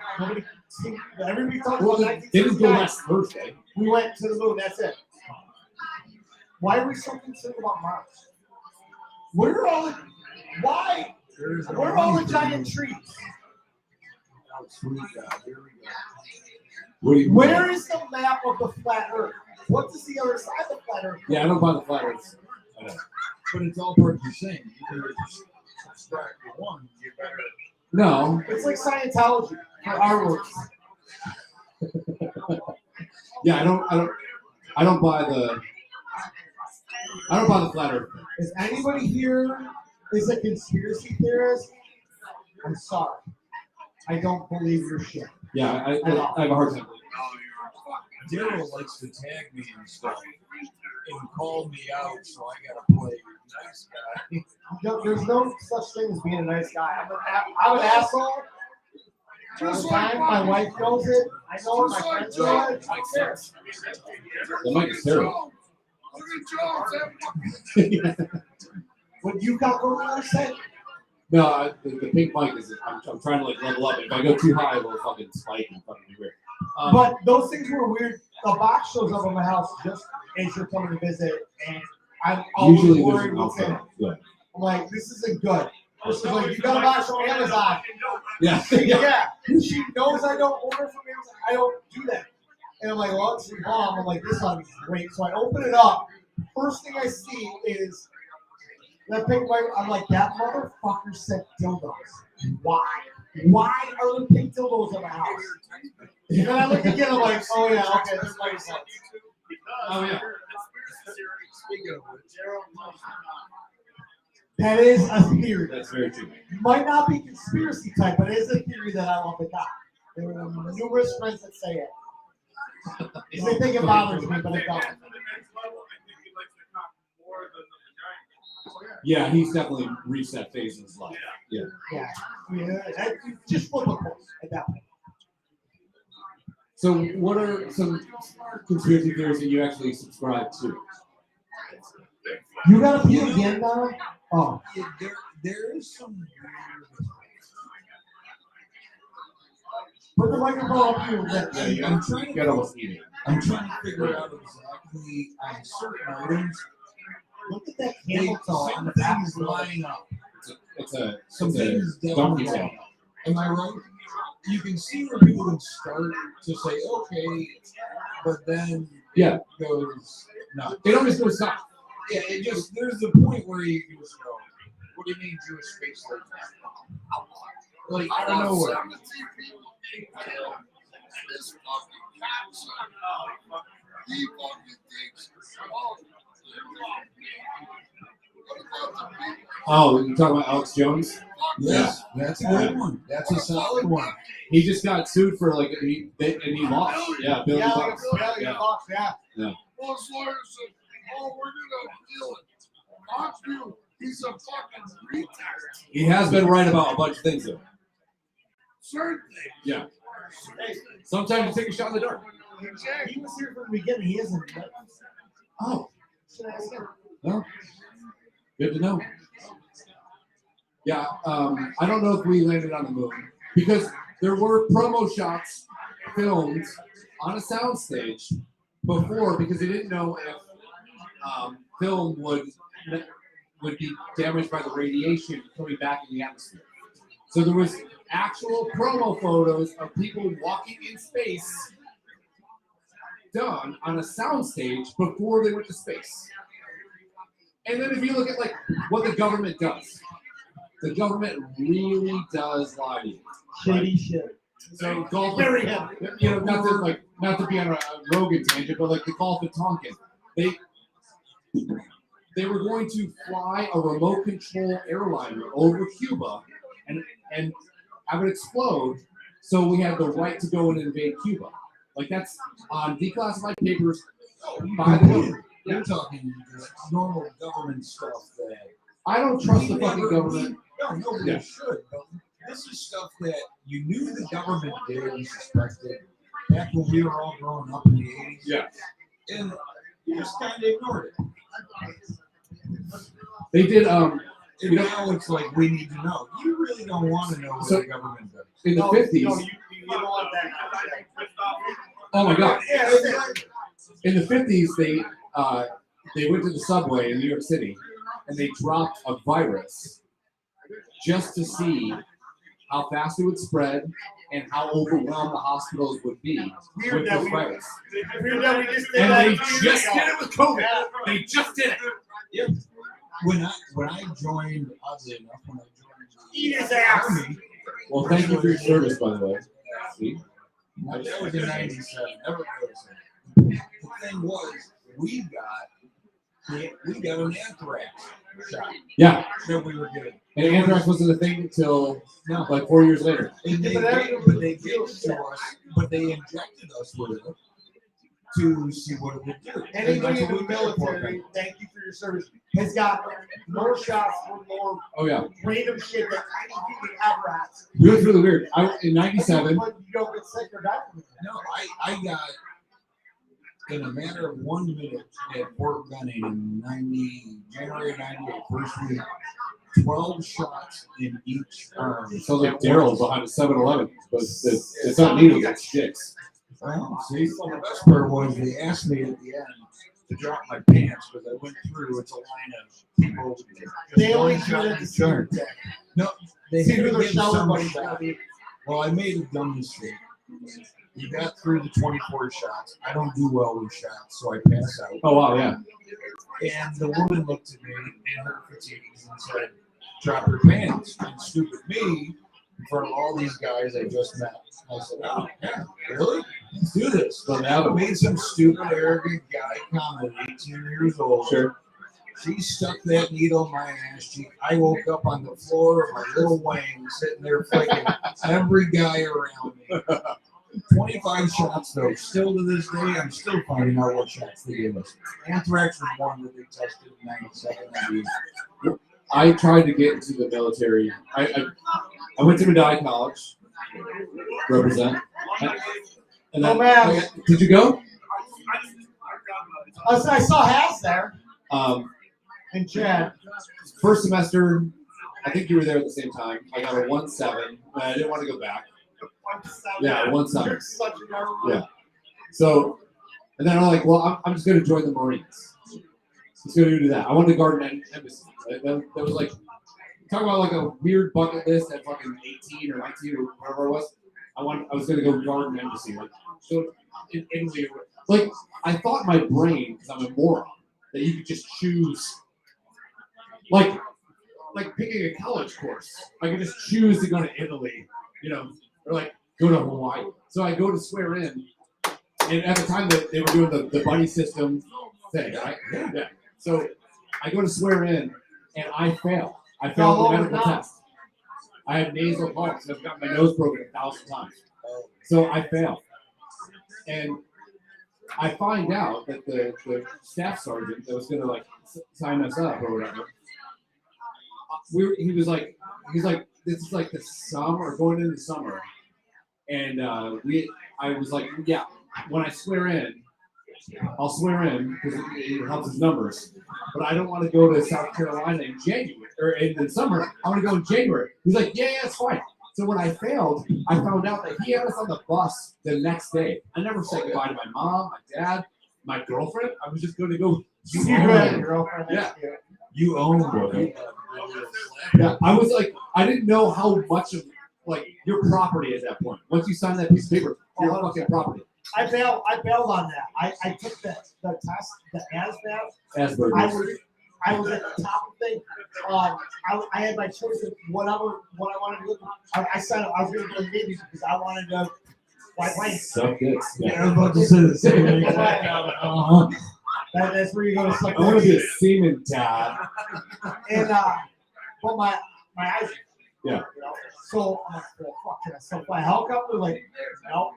Everybody talks Well, about they didn't go 1969. last Thursday. We went to the moon, that's it. Why are we so concerned about Mars? Where are all the giant trees? Oh, sweet God, here we go. What do you? Where is the map of the flat Earth? What is the other side of the flat Earth? Yeah, I don't buy the flat Earth. I know. But it's all part of the same. You can subtract the one, you better. No. It's like Scientology for our words. Yeah, I don't buy the flat Earth. Is anybody here is a conspiracy theorist? I'm sorry. I don't believe your shit. Yeah, I have a hard time. Daryl likes to tag me and stuff and call me out, so I gotta play nice guy. No, there's no such thing as being a nice guy. I'm an asshole. All the time. My wife knows it. I know it. My friends know it. I don't care. The mic is terrible. What you got going on, say? No, the pink mic is. I'm trying to like level up. If I go too high, it'll fucking spike and fucking be weird. But those things were weird. The box shows up at my house just as you're coming to visit, and I'm always Usually worried there's what's in it. yeah. I'm like, this isn't good. This is like, you got a box from Amazon. Yeah. Yeah. She knows I don't order from Amazon. I don't do that. And I'm like, well, it's your mom. I'm like, this ought to be great. So I open it up. First thing I see is that pink white. I'm like, that motherfucker sent dildos. Why? Why are there pink dildos in my house? And then I look again. I'm like, oh yeah, okay, this makes sense. Oh yeah. Speaking of which, That is a theory. That's very true. Might not be conspiracy type, but it is a theory that I want to got. There are numerous friends that say it. They think it bothers me, but it don't. Yeah, he's definitely reached that phase in his life. Yeah. Yeah. Just flip a course at that point. So, what are some conspiracy theories that you actually subscribe to? You gotta pee again now? Oh. yeah, there is some weird. Put the microphone up to you. I'm trying to Get almost eating. I'm trying to figure out exactly on certain items. Look at that They, camel toe on some the back. things line up. It's Some a things donkey definitely tail. line up. Am I right? You can see where people can start to say, okay, but then Yeah. it goes, no. They don't just go stop. Yeah, it just, there's the point where you just go, what do you mean Jewish space like that? Like, I don't know what. This fucking cocksucker. He fucking thinks, oh, Oh, you talking about Alex Jones? Yes, that's a good one. That's a solid one. He just got sued for like and he lost. Yeah, $1 billion. Yeah, like a billion Yeah. bucks, yeah. well, his lawyer said, oh, we're gonna deal it. Foxview, he's a fucking retard. He has been right about a bunch of things though. Certain things. Yeah. Hey, Sometimes you take a shot in the dark. he was here from the beginning. He isn't. Oh, Should I ask him? well, good to know. Yeah, I don't know if we landed on the moon because there were promo shots filmed on a soundstage before because they didn't know if film would be damaged by the radiation coming back in the atmosphere. So there was actual promo photos of people walking in space done on a soundstage before they went to space. And then if you look at like what the government does, the government really does lie to you. Shady shit. So golf, Very heavy. you know, not to be on a Rogan tangent, but like the Gulf of Tonkin, they were going to fly a remote control airliner over Cuba and have it explode, so we had the right to go and invade Cuba. Like that's on declassified papers by the government. You're talking just normal government stuff that I don't trust the fucking government. No, nobody should. But this is stuff that you knew the government did and suspected back when we were all growing up in the 80s. Yeah. And you just kind of ignored it. They did. And now it's like we need to know. You really don't want to know what the government does. In the 50s. You don't want that. Oh my God. Yeah, In the 50s, they went to the subway in New York City and they dropped a virus just to see how fast it would spread and how overwhelmed the hospitals would be with this virus. And they just did it with COVID. They just did it. Yep. When I joined, oddly enough, when I joined Eat his the ass. Army, Well, thank you for your service, by the way. See? that was in '97. Never noticed it. The thing was, we got an anthrax shot Yeah. that we were getting. And anthrax wasn't a thing until like 4 years later. And they gave it to us, but they injected us with it to see what it would do. Anybody in the we got for military, them. thank you for your service, has got more shots for more Oh yeah. random shit than any human ever has. It was really weird. In '97. But you don't get sick or die from it. No, I got in a matter of 1 minute at Fort Benning in January '98, first week, 12 shots in each arm. It sounds like Daryl behind a 7-Eleven, but it's not needles, it's sticks. Well, see, the best part was they asked me at the end to drop my pants because I went through. It's a line of people. They only just do one it shot at the in senior turn. tech. No, they See had who to their give shower some buddy's shot. gonna be. Well, I made a dumb mistake. You got through the 24 shots. I don't do well with shots, so I pass out. Oh wow, yeah. And the woman looked at me in her fatigues and said, "Drop your pants." And stupid me, in front of all these guys I just met, I said, "Oh, yeah, really? Let's do this." So now I made some stupid, arrogant guy comment, 18 years old. Sure. She stuck that needle in my ass cheek. I woke up on the floor of my little wing, sitting there flicking every guy around me. 25 shots, though. Still to this day, I'm still finding out what shots they gave us. Anthrax was one that they tested in '97. I tried to get into the military. I went to Medina College, represent. And then, Oh, man. Did you go? I saw Haas there and Chad. First semester, I think you were there at the same time. I got a 1.7, but I didn't want to go back. Yeah, 1.7. You're such a nerd. Yeah. So, and then I'm like, well, I'm just going to join the Marines. Just going to do that. I wanted to guard an embassy. That was like, talk about like a weird bucket list at fucking 18 or 19 or whatever it was. I was going to go guard an embassy. Like, so in Italy, like, I thought in my brain, because I'm a moron, that you could just choose, like picking a college course. I could just choose to go to Italy, or like go to Hawaii. So I go to swear in, and at the time that they were doing the buddy system thing, right? Yeah. So I go to swear in, and I fail. I failed the medical test. I had nasal polyps. I've got my nose broken 1,000 times. So I fail. And I find out that the staff sergeant that was going to like sign us up or whatever, he's like, this is like the summer, going into the summer. And I was like, yeah, when I swear in, I'll swear in because it helps his numbers. But I don't want to go to South Carolina in January or in the summer. I want to go in January. He's like, yeah, it's fine. So when I failed, I found out that he had us on the bus the next day. I never said goodbye to my mom, my dad, my girlfriend. I was just going to go. You had a girlfriend. Yeah. You owned it. Yeah, I was like, I didn't know how much of like your property at that point. Once you sign that piece of paper, your fucking property. I bailed on that. I took the test, the Asperger's. I was at the top of the thing. I had my choice of what I wanted to do. I signed up. I was going to go to the Navy because I wanted to. Why? So good. Yeah, I was about to say the same thing. That's where you go to suck. I want to be a seaman, Dad. And but my eyes. Yeah. You know? So I'm like, well, fuck, can I still fly a helicopter? Like, no.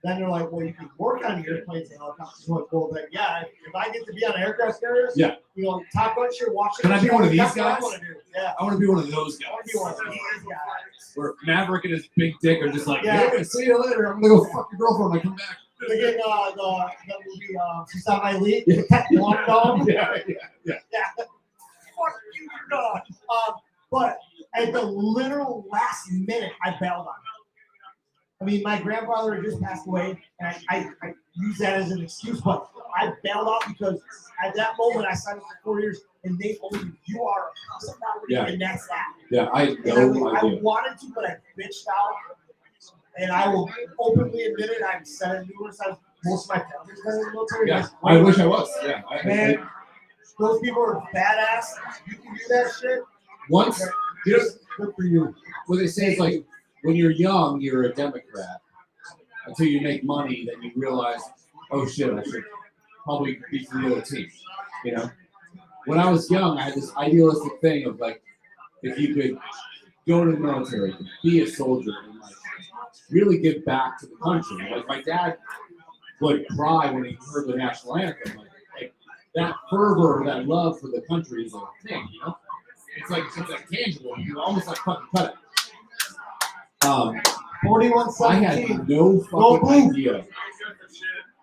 Then they're like, well, you can work on airplanes and helicopters. I'm like, well, then, yeah, if I get to be on aircraft carriers, yeah, you know, Top Gun, you're watching. Can I be one of these that's guys? What I want to do. Yeah. I want to be one of those guys. I want to be one of these guys. Where Maverick and his big dick are just like, Yeah. yeah, see you later. I'm gonna go fuck your girlfriend when I come back. Again, the movie, She's Not My League. Yeah. One dog. Yeah. Yeah. Fuck you, dog. But at the literal last minute, I bailed on it. I mean, my grandfather had just passed away, and I use that as an excuse, but I bailed out because at that moment I signed up for 4 years, and they told me you are a piece of property, and that's that. Yeah, I had And no I idea. wanted to, but I bitched out, and I will openly admit it. I've said it numerous times. Most of my family's been in the military. Yeah, I wish I was. Yeah, Man, those people are badass. You can do that shit. Once, you know, Good for you. what they say is like, when you're young, you're a Democrat. Until you make money, then you realize, oh shit, I should probably be for the other team. You know? When I was young, I had this idealistic thing of like, if you could go to the military, be a soldier, and like really give back to the country. Like my dad would cry when he heard the national anthem. Like that fervor, that love for the country is a thing, you know? It's like tangible. You almost like fucking cut it. 41-17. I had no fucking idea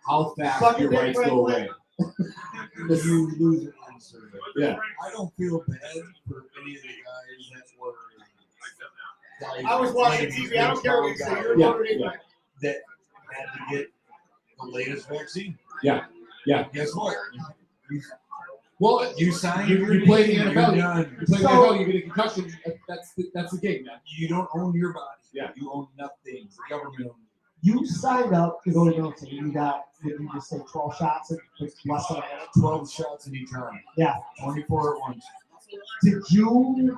how fast Fucking your rights go away. You lose an answer. Yeah. I don't feel bad for any of the guys that were. I was watching TV. I don't care what you say. You're Yeah, motivated. yeah. That had to get the latest vaccine. Yeah. Guess what? Well, You sign. you play the you're NFL. done. You play the NFL, you get a concussion. That's the game, man. You don't own your body. Yeah. You own nothing. The government owns You signed up to go to the military. You got, did you just say 12 shots in less than a minute? 12 shots in each arm. Yeah. 24 at once. Did you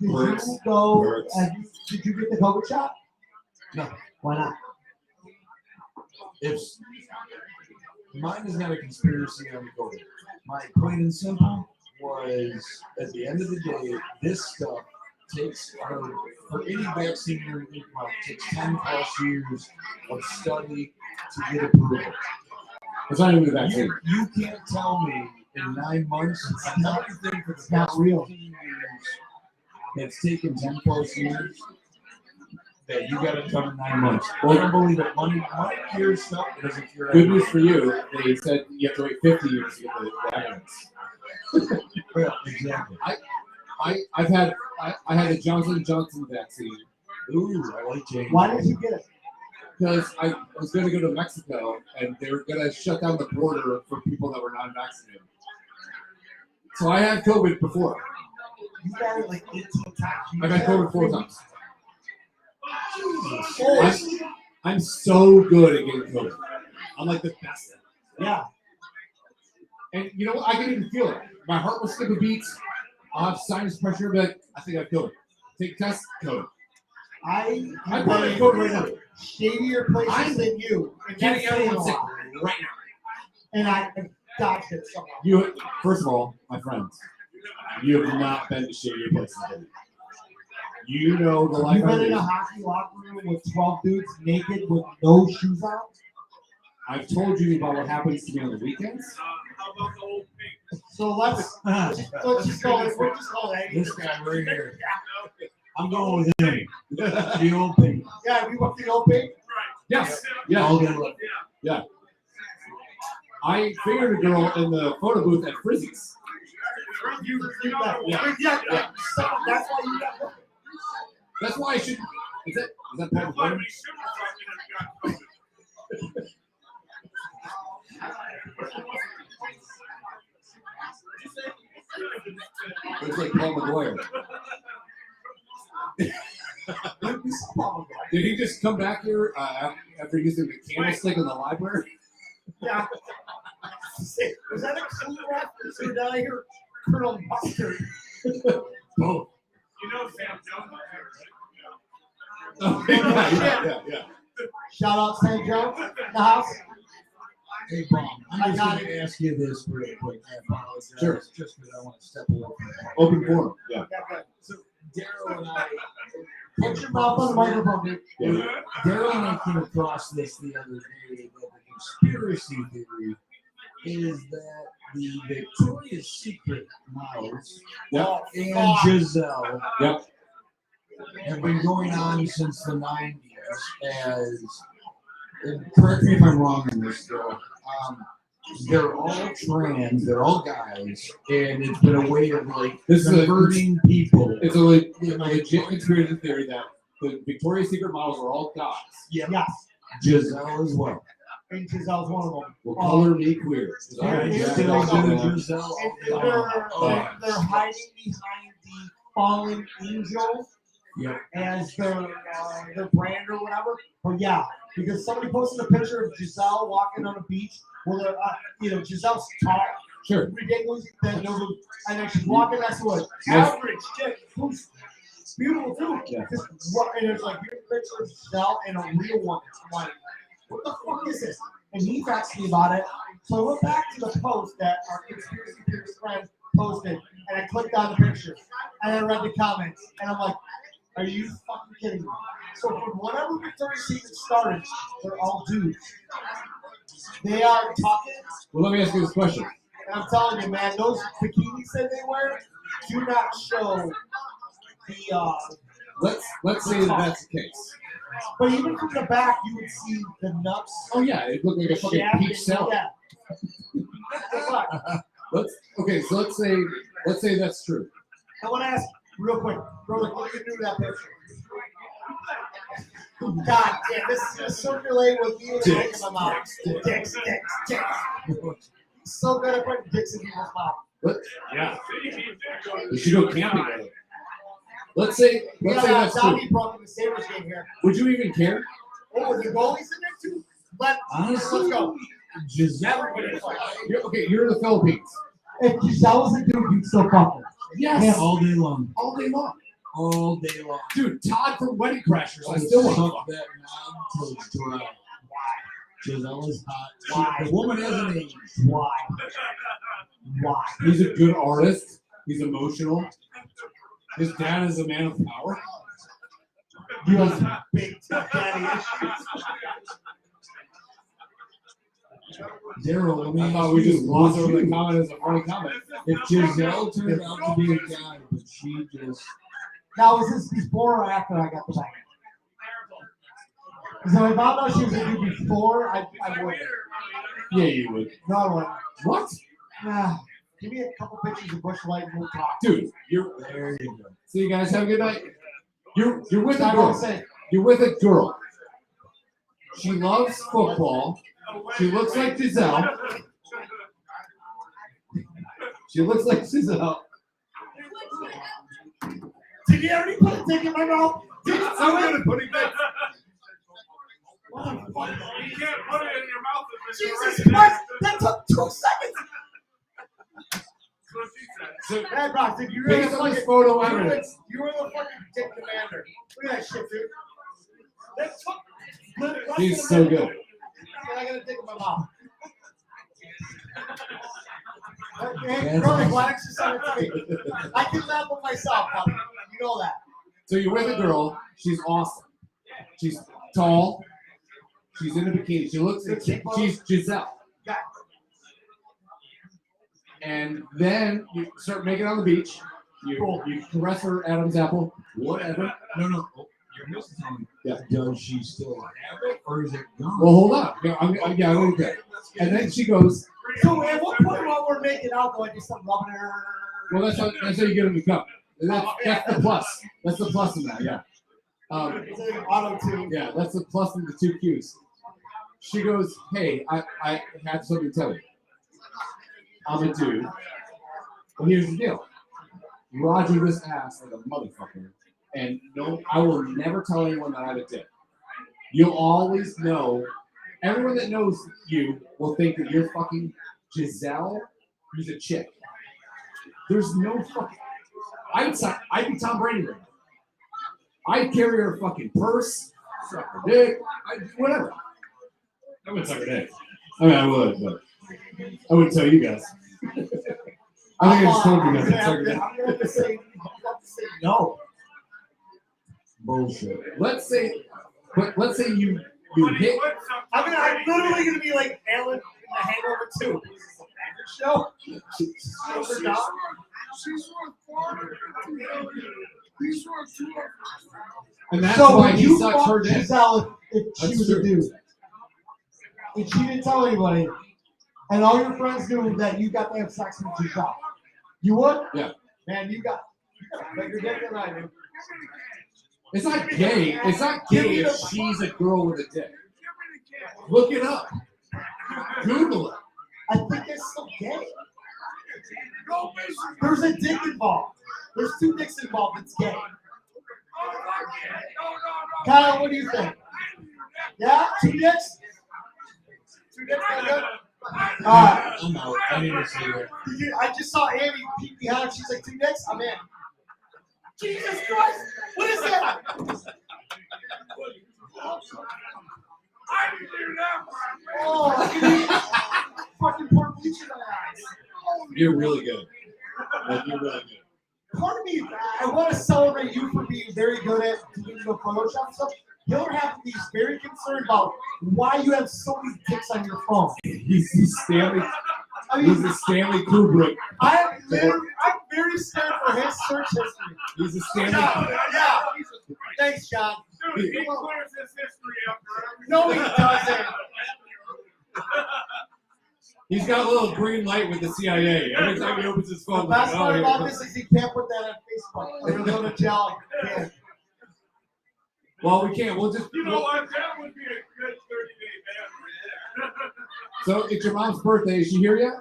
Works. go? Works. Did you get the COVID shot? No. Why not? If mine is not a conspiracy on the COVID. My plain and simple was at the end of the day, this stuff takes for any vaccine or anything, it takes 10 plus years of study to get approval. It's not even the vaccine. You can't tell me in 9 months everything for the not past real. 15 years that's taken 10 plus years that you got it done in 9 months. Well, I don't believe it. Money cures stuff. It doesn't cure Good news for you, they said you have to wait 50 years to get the evidence. Yeah, exactly. I had the Johnson & Johnson vaccine Ooh, I like James. Why did you get it? because I was going to go to Mexico and they were going to shut down the border for people that were non-vaccinated. So I had COVID before. You got it like 18 times. I got COVID 4 times. Jesus. I'm so good at getting COVID. I'm like the best at it. Yeah. And you know what? I can even feel it. My heart will skip a beat. I'll have sinus pressure, but I think I've killed it. Take a test, COVID. I I'm probably COVID right now. shadier places I'm than you. And Getting that's saying everyone a sick lot. right now. And I dodged it somehow. You, first of all, my friends, you have not been to shadier places than me. You know the life You've I been in a live. hockey locker room with 12 dudes naked with no shoes on? I've told you about what happens to me on the weekends. So let's just go. We're just going to This guy right here. I'm going with him. The old thing. Yeah, we went to the open. Yes. Yeah. All day. Yeah. I figured a girl in the photo booth at Frizzy's. Yeah. So that's why you got one. That's why I should. Is that public women? Looks like Paul McGuire. Did he just come back here after using the candlestick in the library? Yeah. Was that a clue reference or did I hear Colonel Mustard? Both. You know Sam Jones. Oh, yeah. Shout out St. Joe in the house. Hey, Bob, I I'm just got going to ask you this real quick. I apologize. Sure. Just because I want to step away from it. Open forum. Yeah. So, Daryl and I. Put your mouth on the microphone, dude. Yeah. Daryl and I came across this the other day that the conspiracy theory is that the Victoria's Secret models Yep. and Giselle Yep. have been going on since the 90s as, and correct me if I'm wrong on this, though, they're all trans, they're all guys, and it's been a way of like This is converting people. It's a legit conspiracy theory that the Victoria's Secret models are all guys. Yes. Giselle as well. And Giselle's one of them. Will color me queer. Yeah, They're yeah, still yeah. doing Giselle. And they're hiding behind the fallen angel Yep. as their brand or whatever. But yeah, because somebody posted a picture of Giselle walking on a beach where Giselle's tall, Sure. ridiculous, and then she's walking next to an average chick who's beautiful too. Yeah. And there's like a picture of Giselle and a real one. I'm like, what the fuck is this? And he asked me about it. So I went back to the post that our conspiracy theorist friend posted, and I clicked on the picture, and I read the comments, and I'm like, are you fucking kidding me? So from whatever Victoria's Secret started, they're all dudes. They are talking, Well, let me ask you this question. and I'm telling you, man, those bikinis that they wear do not show the. Let's say that that's the case. But even from the back, you would see the nuts. Oh yeah, it looked like a fucking shaft, peach salad. Yeah. So let's say that's true. I want to ask real quick, brother, what are you gonna do with that picture? God damn, this is gonna circulate with you and in my mouth. Dicks. So good at putting dicks in people's mouth. What? Yeah. You should go camping with it. Let's say that's true. Dobby brought in the Sabres game here. Would you even care? Oh, the goalie's in there too? Honestly, Let's go. Giselle. Everybody's like, You're in the Philippines. if Giselle was a dude, you'd still fuck her. Yes. All day long. All day long. All day long. Dude, Todd from Wedding Crashers. I I still want suck to that knob till it's dry. Giselle is hot. Why? The woman hasn't aged. Why? Why? He's a good artist. He's emotional. His dad is a man of power. You have some big tough daddy issues. Daryl, let me I thought ask we you, just glossed would over the you- comment as a funny comment. If Giselle turned out to be a guy, but she just Now, is this before or after I got the bag? So if I know she was a dude before, I would. Yeah, you would. No, I wouldn't. What? Nah, give me a couple pictures of Bush Light and we'll talk. Dude, there you go. see you guys have a good night. You're with a I won't girl. say. You're with a girl. She loves football. She looks like Giselle. She looks like Giselle. Did you already put a dick in my mouth? I'm gonna put it back. What the fuck? You can't put it in your mouth if it's Jesus already Christ! there. That took 2 seconds! That's what she said. So, Hey, Brock, dude, you really based on this fucking photo evidence, you were the fucking dick commander. Look at that shit, dude. That took literally less she's than a so minute. good. And I got a dick in my mouth. Hey, That's Brody, awesome. why don't you send it to me? I can laugh with myself, buddy. You know that. So you're with a girl. She's awesome. She's tall. She's in a bikini. She looks. She's Giselle. Yeah. And then you start making it on the beach. You caress her Adam's apple. Whatever. No. Oh, you're missing something. Yeah. Does she still have it, or is it gone? Well, hold on. Yeah, I'm gonna get. And then she goes. So at what point while we're making out do I do something rubbing her? Well, that's how you get them to come. That's the plus. That's the plus in that. Yeah. It's like auto tune. Yeah, that's the plus in the 2 Qs. She goes, hey, I have something to tell you. I'm a dude. And here's the deal. Roger this ass like a motherfucker. And no, I will never tell anyone that I have a dick. You'll always know. Everyone that knows you will think that you're fucking Giselle, who's a chick. There's no fucking. I'd be Tom Brady right now. I'd carry her fucking purse, suck her dick, whatever. I wouldn't suck her dick. I mean, I would, but I wouldn't tell you guys. I think I just told you guys I'd suck her dick. I'm gonna have to say no. Bullshit. Let's say you hit. I'm literally gonna be like Ellen in The Hangover 2. Show. She's worth $450 million. He's worth $200 million. And that's So why would he you sucks her fuck dick. Giselle if she That's was a true. dude? If she didn't tell anybody, and all your friends knew that you got to have sex with Giselle, you would? Yeah. Man, you got a bigger dick than I do. It's not gay. It's not gay if she's a girl with a dick. Look it up. Google it. I think it's so gay. Go Michigan. There's a dick involved. There's two dicks involved. It's gay. Oh, fuck it. No. Kyle, what do you think? Yeah? Two dicks? Two dicks? Good? Alright. I'm out. I need to see that. I just saw Annie peek behind. She's like, two dicks? I'm in. Jesus Christ! What is that? I didn't do that. Oh, look at me. Fucking pour bleach in my eyes. You're really good. Like, you're really good. Part of me, I want to celebrate you for being very good at doing the Photoshop stuff. The other half of me is very concerned about why you have so many dicks on your phone. He's Stanley. I He's mean, a Stanley Kubrick. I'm very scared for his search history. He's a Stanley. Yeah. Thanks, John. Dude, he clears his history after every. No, he doesn't. He's got a little green light with the CIA. Every time he opens his The phone, best like, part oh, about here. this is he can't put that on Facebook. Or he'll go to jail. Yeah. Well, we can't. We'll just. You know what? That would be a good 30-day ban right there. So it's your mom's birthday. Is she here yet?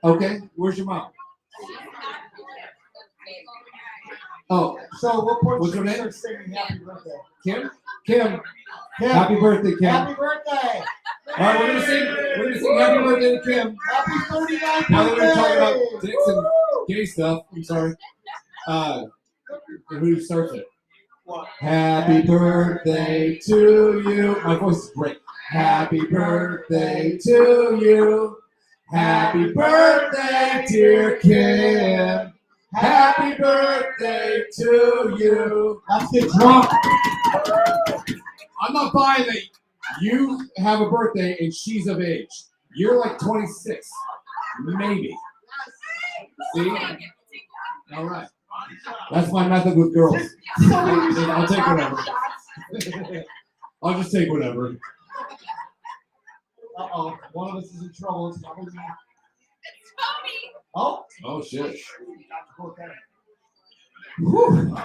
Okay. Where's your mom? Oh, So what point What's should her we name? start singing happy birthday? Kim. Kim. Kim. Happy birthday, Kim. Happy birthday! All right, we're gonna sing happy birthday to Kim. Happy 39th Now that we're talking about birthday! dicks and gay stuff, I'm sorry. Who starts it? What? Happy birthday to you. My voice is great. Happy birthday to you. Happy birthday, dear Kim. Happy birthday to you. Let's get drunk. I'm not buying that you have a birthday and she's of age. You're like 26. Maybe. See? All right. That's my method with girls. I'll take whatever. I'll just take whatever. Uh-oh. One of us is in trouble. It's probably me. It's Tony. Oh. Oh, shit. Okay. Whew.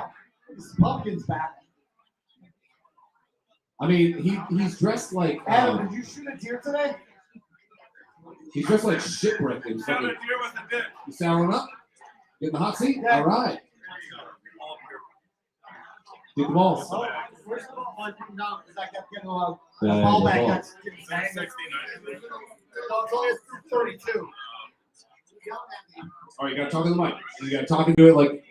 This pumpkin's back. I mean, he's dressed like Adam, did you shoot a deer today? he's dressed like shipwreck. And Got a fucking, deer with a dick. you souring up? Get in the hot seat? Yeah. All right. Get the balls. Oh, where's the ball? I put it down because I kept getting a ball the back. ball. That's getting banged. 69. No, it's only through 32. All right, you gotta talk to the mic. You gotta talk into it like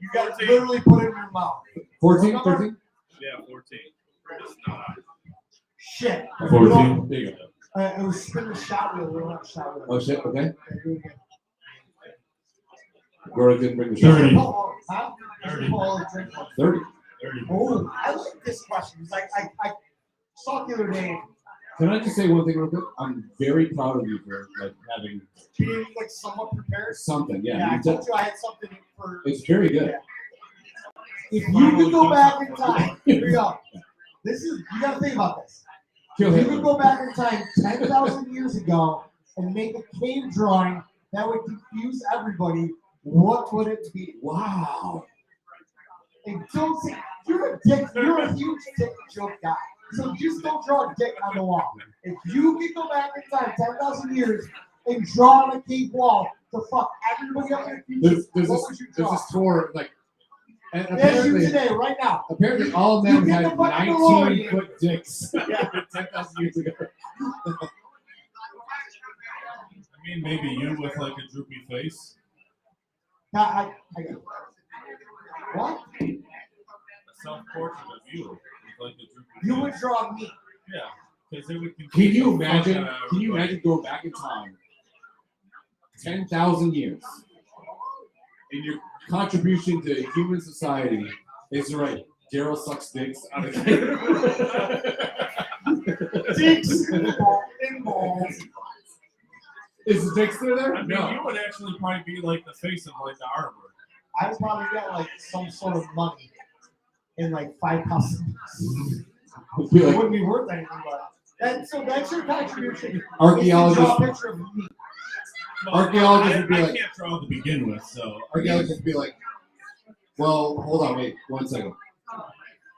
You got to literally put it in your mouth. 14, 13? Yeah, 14. It's not. Shit. 14. There you go. It was spin the shot wheel. We don't have a shot wheel. Oh, shit. Okay. Okay, do it again. Gordon didn't bring the shot. 30. Oh, huh? Paul, drink one. 30. Oh, I like this question. It's like I saw it the other day. Can I just say one thing real quick? I'm very proud of you for like having Being like somewhat prepared. something. Yeah, Yeah, I you told did. you I had something for. It's very good. If you could go back in time, here we go. This is you got to think about this. Kill If you could Hitler. go back in time 10,000 years ago and make a cave drawing that would confuse everybody, what would it be? Wow. And don't say you're a dick. You're a huge dick joke guy. So just don't draw a dick on the wall. If you could go back in time 10,000 years and draw on a cave wall, to fuck everybody up in the future, There's what would you this draw? tour, like, and Yes, you apparently, today, right now. apparently all You men get had the fucking 19-foot dicks Yeah. 10,000 years ago. I mean, maybe you with like a droopy face. I got it. What? A self-portrait of you with like a droopy You face. would draw me. Yeah, because it would. Can you imagine? Can you imagine going back in time 10,000 years, and your contribution to human society is to write Daryl sucks dicks on a Dicks and balls. Is the dick still there? I mean, No. you would actually probably be like the face of like the arbor. I would probably get like some sort of money in like 5 customers. It'd be It like wouldn't be worth anything, but that's your contribution. archaeologists. Draw a picture of me. Archaeologists would be I like- can't draw to begin with, so. Archaeologists would be like, well, hold on, wait, 1 second.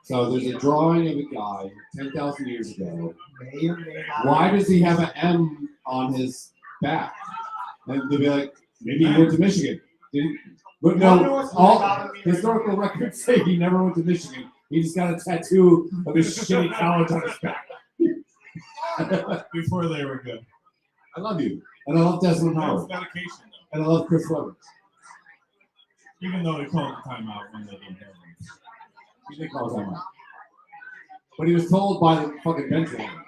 So there's a drawing of a guy 10,000 years ago. May or may not. Why does he have an M on his back? And they'd be like, maybe he went to Michigan. Did he? But You wanna know no, what's all about me? historical records say he never went to Michigan. He just got a tattoo of his shitty college on his back. Before they were good. I love you. And I love Desmond That was Howard. dedication, though. And I love Chris Webber. Even though they called the timeout when they didn't have them. He did call time out. But he was told by the fucking bench warmer.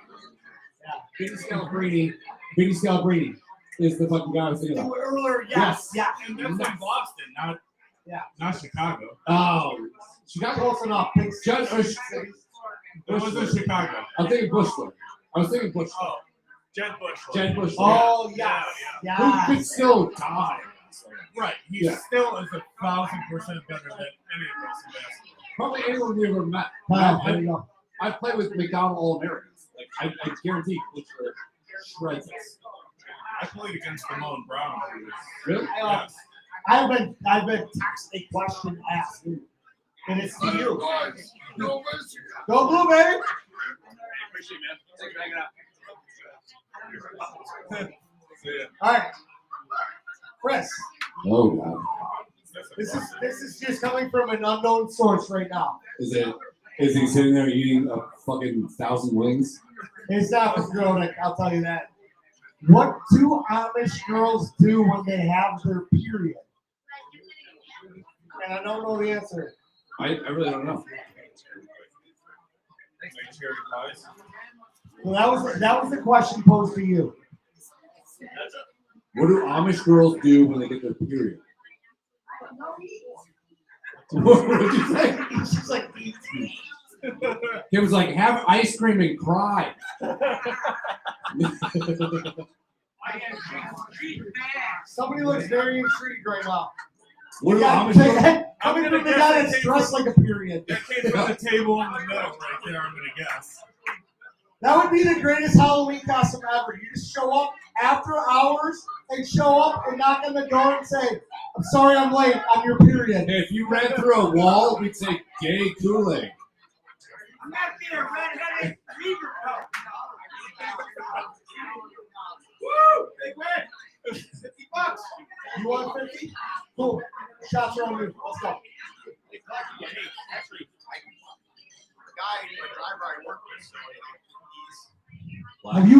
Vinny Scalabrini is the fucking guy I was thinking about. Earlier, yes, yeah. And that's in Boston, not Chicago. Oh, Chicago. Close enough. Big Judge, cities. It was in Chicago. I'm thinking Bushwick. I was thinking Bushwick. Oh, Jed Bush. Jed Bushwick. Oh, Yeah, yes. Who Yeah. could still die. Right. He Yeah. still is 1,000% better than any of us in basketball. Probably anyone we ever met. Wow, there you go. I played with McDonald All-Americans. Like, I guarantee Butcher shreds us. I played against Damone Brown. Who was, Really? yes. I've been text a question asked, and it's to you. Guys, no Michigan. Go Blue, baby. Appreciate it, man. Thanks for hanging out. See ya. All right, Chris. Oh, God. This is just coming from an unknown source right now. Is he sitting there eating a fucking 1,000 wings? It's not patriotic, I'll tell you that. What do Amish girls do when they have their period? And I don't know the answer. I really don't know. Make cherry pies. So that was the question posed to you. What do Amish girls do when they get their period? What did you say? She's like, eat. It was like, have ice cream and cry. Somebody looks very intrigued right now. What do Yeah, Amish girls? coming from the guy that's dressed like a period. That came from the table in the middle right there, I'm going to guess. That would be the greatest Halloween costume ever. You just show up after hours and show up and knock on the door and say, I'm sorry I'm late, I'm your period. Hey, if you ran through a wall, we'd say gay Kool-Aid. I'm not being a redheaded fever coat. Woo! Big win! $50. You want 50? Cool. Shots are on you. Let's go. Actually, the guy, my driver I work with, so Have you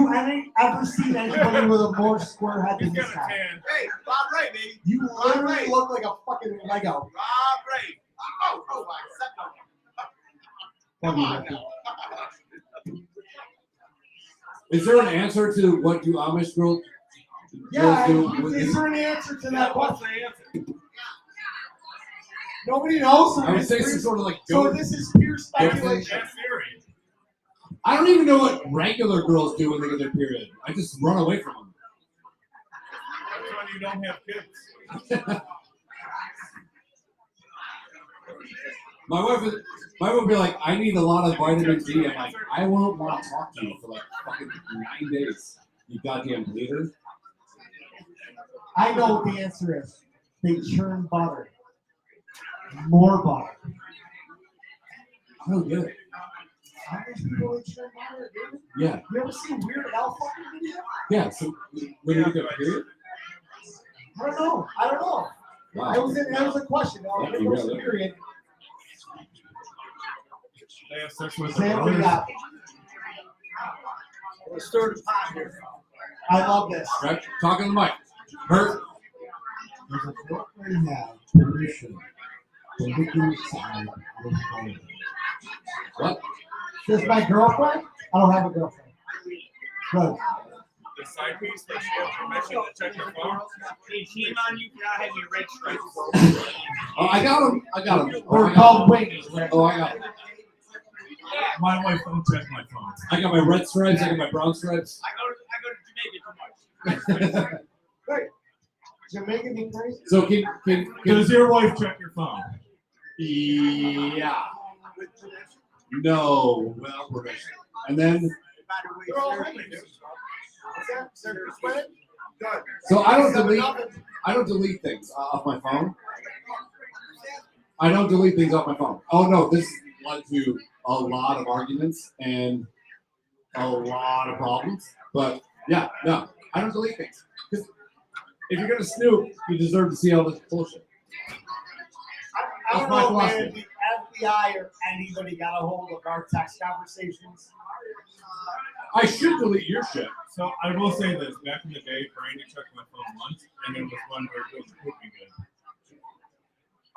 ever seen anybody with a more square head than He's this got a guy? tan. hey, Bob Ray, baby. You literally look like a fucking Lego. Rob Ray. Oh, my second. Come on now. Is there an answer to what do Amish girls Yeah, do? is there an answer to that What's question? the answer? Nobody knows. So I would this say is some pure- sort of like so goat. this is pure speculation. That's theory. I don't even know what regular girls do when they get their period. I just run away from them. That's when you don't have kids. My wife would be like, I need a lot of vitamin D. I'm like, I won't want to talk to you for like fucking 9 days. You goddamn bleeder. I know what the answer is. They churn butter. More butter. I don't get it. How many people they churn butter, dude? Yeah, You ever seen Weird Al fucking video? yeah. So when you get their period, I don't know. Wow. That was a question. Yeah, It you was really- period. They have sex with their Sam, we brothers. got. Let's start a pot here. I love this. Right? Talking to the mic. Hurt. Does a girlfriend have permission to look inside your phone? What? Does my girlfriend? I don't have a girlfriend. Good. The side piece that she has permission to check your phone. Hey, shame on you for not having your red stripes. Oh, I got him. I got him. Oh, They're I got called him. wings. Oh, I got him. My wife don't check my phone. I got my red stripes. I got my brown stripes. I go to Jamaica too much. Great. You're making me crazy. So can Does your wife check your phone? yeah. No. Well, permission. And then They're all wings. What's that? Is there a sweat? Good. so I don't delete things off my phone. I don't delete things off my phone. Oh no, this led to a lot of arguments and a lot of problems. But yeah, no, I don't delete things. Because if you're gonna snoop, you deserve to see all this bullshit. I That's don't my know, man. philosophy. The FBI or anybody got a hold of our text conversations. I should delete your shit. So I will say this: back in the day, Brandy checked my phone once, and it was when we were cooking good.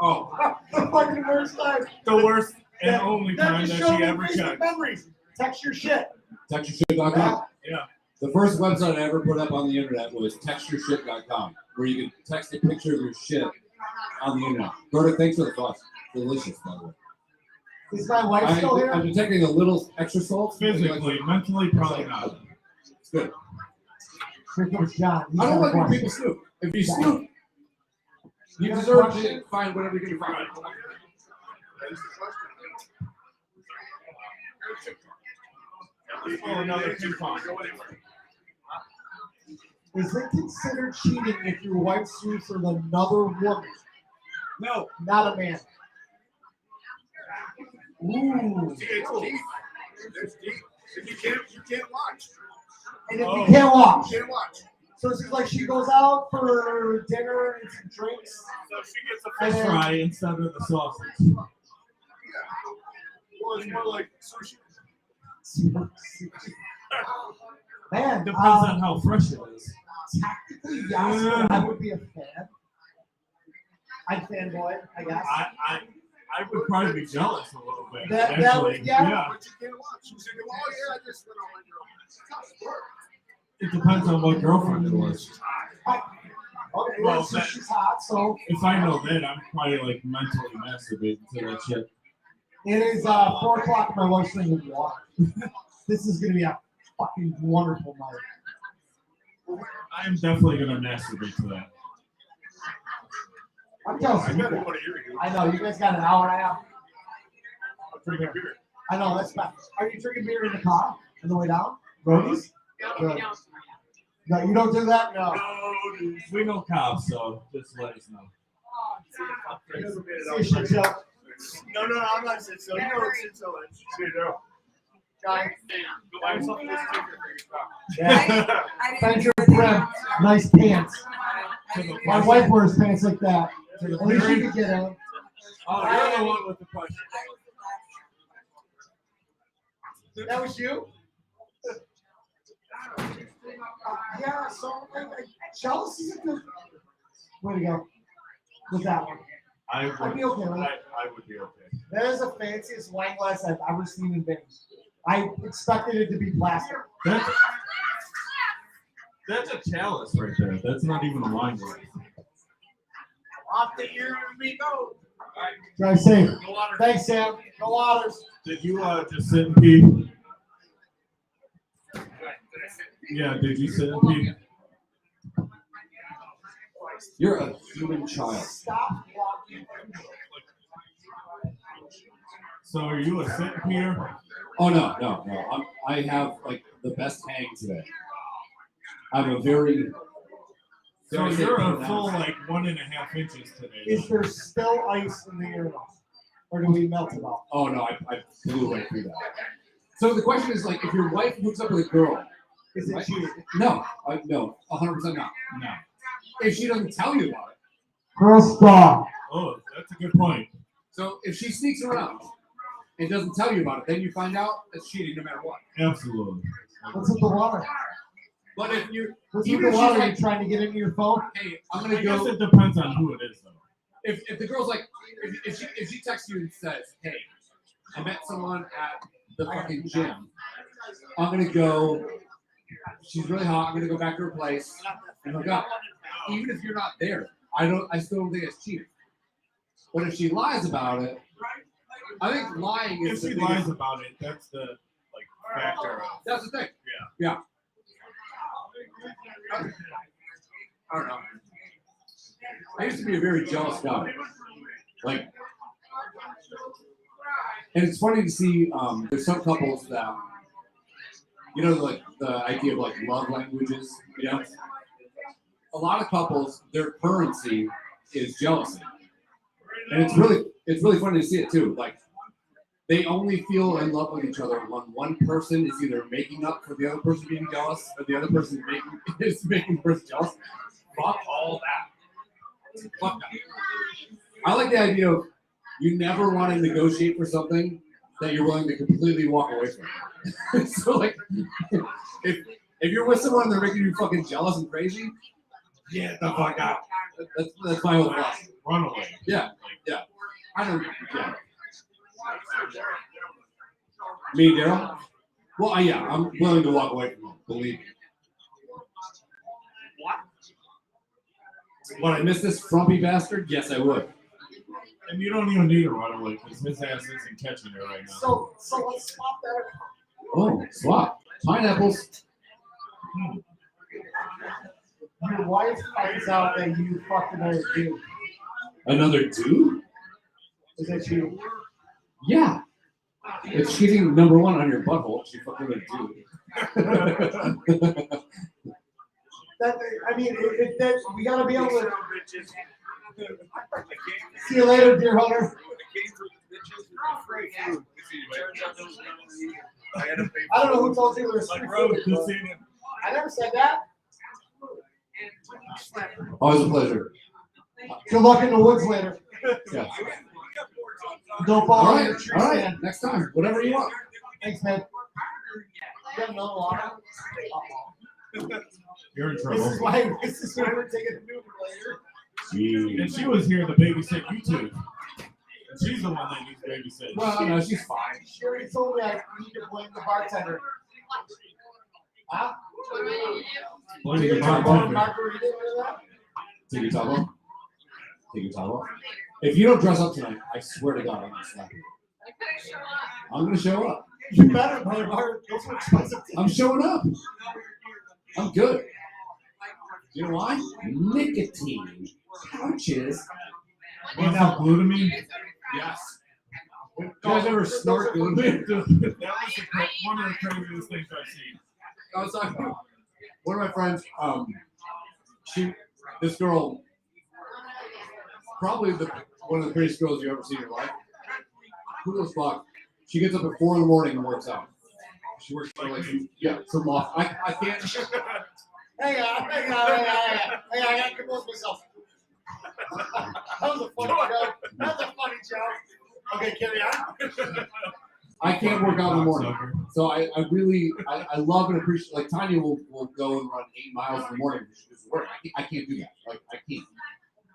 Oh, The fucking worst time. The worst and That- only that time just that showed she me ever recent checked. memories. Text your shit. textureshit.com. Yeah. The first website I ever put up on the internet was textureshit.com, where you could text a picture of your shit on the internet. Go to Thanks for the Thoughts. Delicious, by the way. Is my wife still here? I'm detecting a little extra salt. Physically, mentally, probably not. It's good. Here comes John. He's I don't got a like when question. people snoop. If you snoop, you got a deserve question? to find whatever you can find. Oh, another ping pong. Is it considered cheating if your wife sues with another woman? No. Not a man. Ooh. See, it's deep. It's deep. You can't watch. And if Oh. you can't watch. You can't watch. So it's just like she goes out for dinner and some drinks. So she gets a And fish then- fry instead of the sausage. Well, it's more like sushi. Man, Depends on how fresh it is. tactically, yes, but I would be a fan. I'd fanboy, I guess. I would probably be jealous a little bit. That actually. would- yeah. Yeah. But you can't watch. You say, oh, yeah, I just went on your own. It depends on what girlfriend it was. Okay, Well, well, so that- she's hot, so If I know that, I'm probably like mentally masturbating to that shit. it is 4 o'clock. My wife's drinking water. This is gonna be a fucking wonderful night. I am definitely gonna masturbate to that. I'm jealous I of you gotta guys. go to here. I know you guys got an hour and a half. Drinking beer. I know that's bad. Are you drinking beer in the car on the way down? Roadies? Good. No, you don't do that? No. We know cops, so just let us know. Say shit, Joe. No, I'm not sitting so. You know what sitting so is. See, no. Guy. Go buy yourself a sticker for your car. Yeah. I didn't Thank you, know that. Brem. Nice pants. I didn't My know wife wears pants like that. To the At least you very- can get in. Oh, you're the one with the question. That was you? Yeah, so jealous is a good way to go with that one. I I'd would, be okay with it. I would be okay. That is the fanciest wine glass I've ever seen in Vegas. I expected it to be plastic. That's a chalice right there. That's not even a wine glass. Off the ear we go. Drive safe. No water. Thanks, Sam. No waters. Did you just sit and pee? Yeah, did you sit and pee? You're a human child. Stop walking. So are you a sit and peer? Oh no. I have like the best hang today. I'm a very. So you're a full like 1.5 inches today. Is there still ice in the urinal? Or do we melt it all? Oh no, I blew right through that. So the question is like, if your wife hooks up with a girl, Is it Right. cheating? no, no, 100% not. No. if she doesn't tell you about it. Krista. Oh, that's a good point. So if she sneaks around and doesn't tell you about it, then you find out it's cheating no matter what. Absolutely. What's with the water? But if you, What's with even the if she's water? like, You trying to get into your phone? hey, I'm I gonna guess go. it depends on who it is, though. If the girl's like, if she texts you and says, hey, I met someone at the fucking gym. I'm gonna go. She's really hot. I'm gonna go back to her place and hook up. Even if you're not there, I still don't think it's cheating. But if she lies about it, I think lying If is the she biggest. lies about it, that's the factor of. That's the thing. Yeah. I don't know. I used to be a very jealous guy. Like, and it's funny to see. There's some couples that, like the idea of like love languages. A lot of couples, their currency is jealousy, and it's really funny to see it too. Like, they only feel in love with each other when one person is either making up for the other person being jealous, or the other person is making the person jealous. Fuck all that. Fuck that. I like the idea of you never want to negotiate for something that you're willing to completely walk away from. So like, if you're with someone and they're making you fucking jealous and crazy, get the fuck out. That's my whole philosophy. Run away. Yeah. I don't. Yeah. Me, Daryl. Well, yeah, I'm willing to walk away from him. Believe me. Would I miss this frumpy bastard? Yes, I would. And you don't even need to run away because his ass isn't catching it right now. So let's swap that. Oh, swap. Pineapples. Your wife finds out that you fucked another dude. Another dude? Is that you? Yeah. It's cheating number one on your butthole. She fucking a dude. That, I mean, that we gotta be able to. See you later, dear hunter. I don't know who told you there was free food. I never said that. Always a pleasure. Good luck in the woods later. Yeah. Don't fall on your tree All right. stand. Next time. Whatever you want. Thanks, man. You have another water? You're in This trouble. is why we're taking an Uber later. And she was here to babysit you two. And she's the one that needs babysitting. Well, no, she's fine. She already told me I need to blame the bartender. Huh? Blame Take the your time, bartender. Margarita or that? Take your top off. Take your top off. If you don't dress up tonight, I swear to God, I'm gonna slap you. I'm gonna show up. You better, brother. Those are expensive. I'm showing up. I'm good. You know why? Nicotine pouches. Want some glutamine? Yes. You guys ever snort glutamine? That was one of the craziest things I've seen. I was talking to one of my friends. This girl, probably one of the prettiest girls you've ever seen in your life. Who knows fuck? She gets up at 4 a.m. and works out. She works for some off. I can't. Hang on. I gotta compose myself. That was a funny joke. That's a funny joke. Okay, carry on. I can't work out in the morning. So I really love and appreciate, like Tanya will go and run 8 miles in the morning because she goes to work. I can't do that. Like I can't.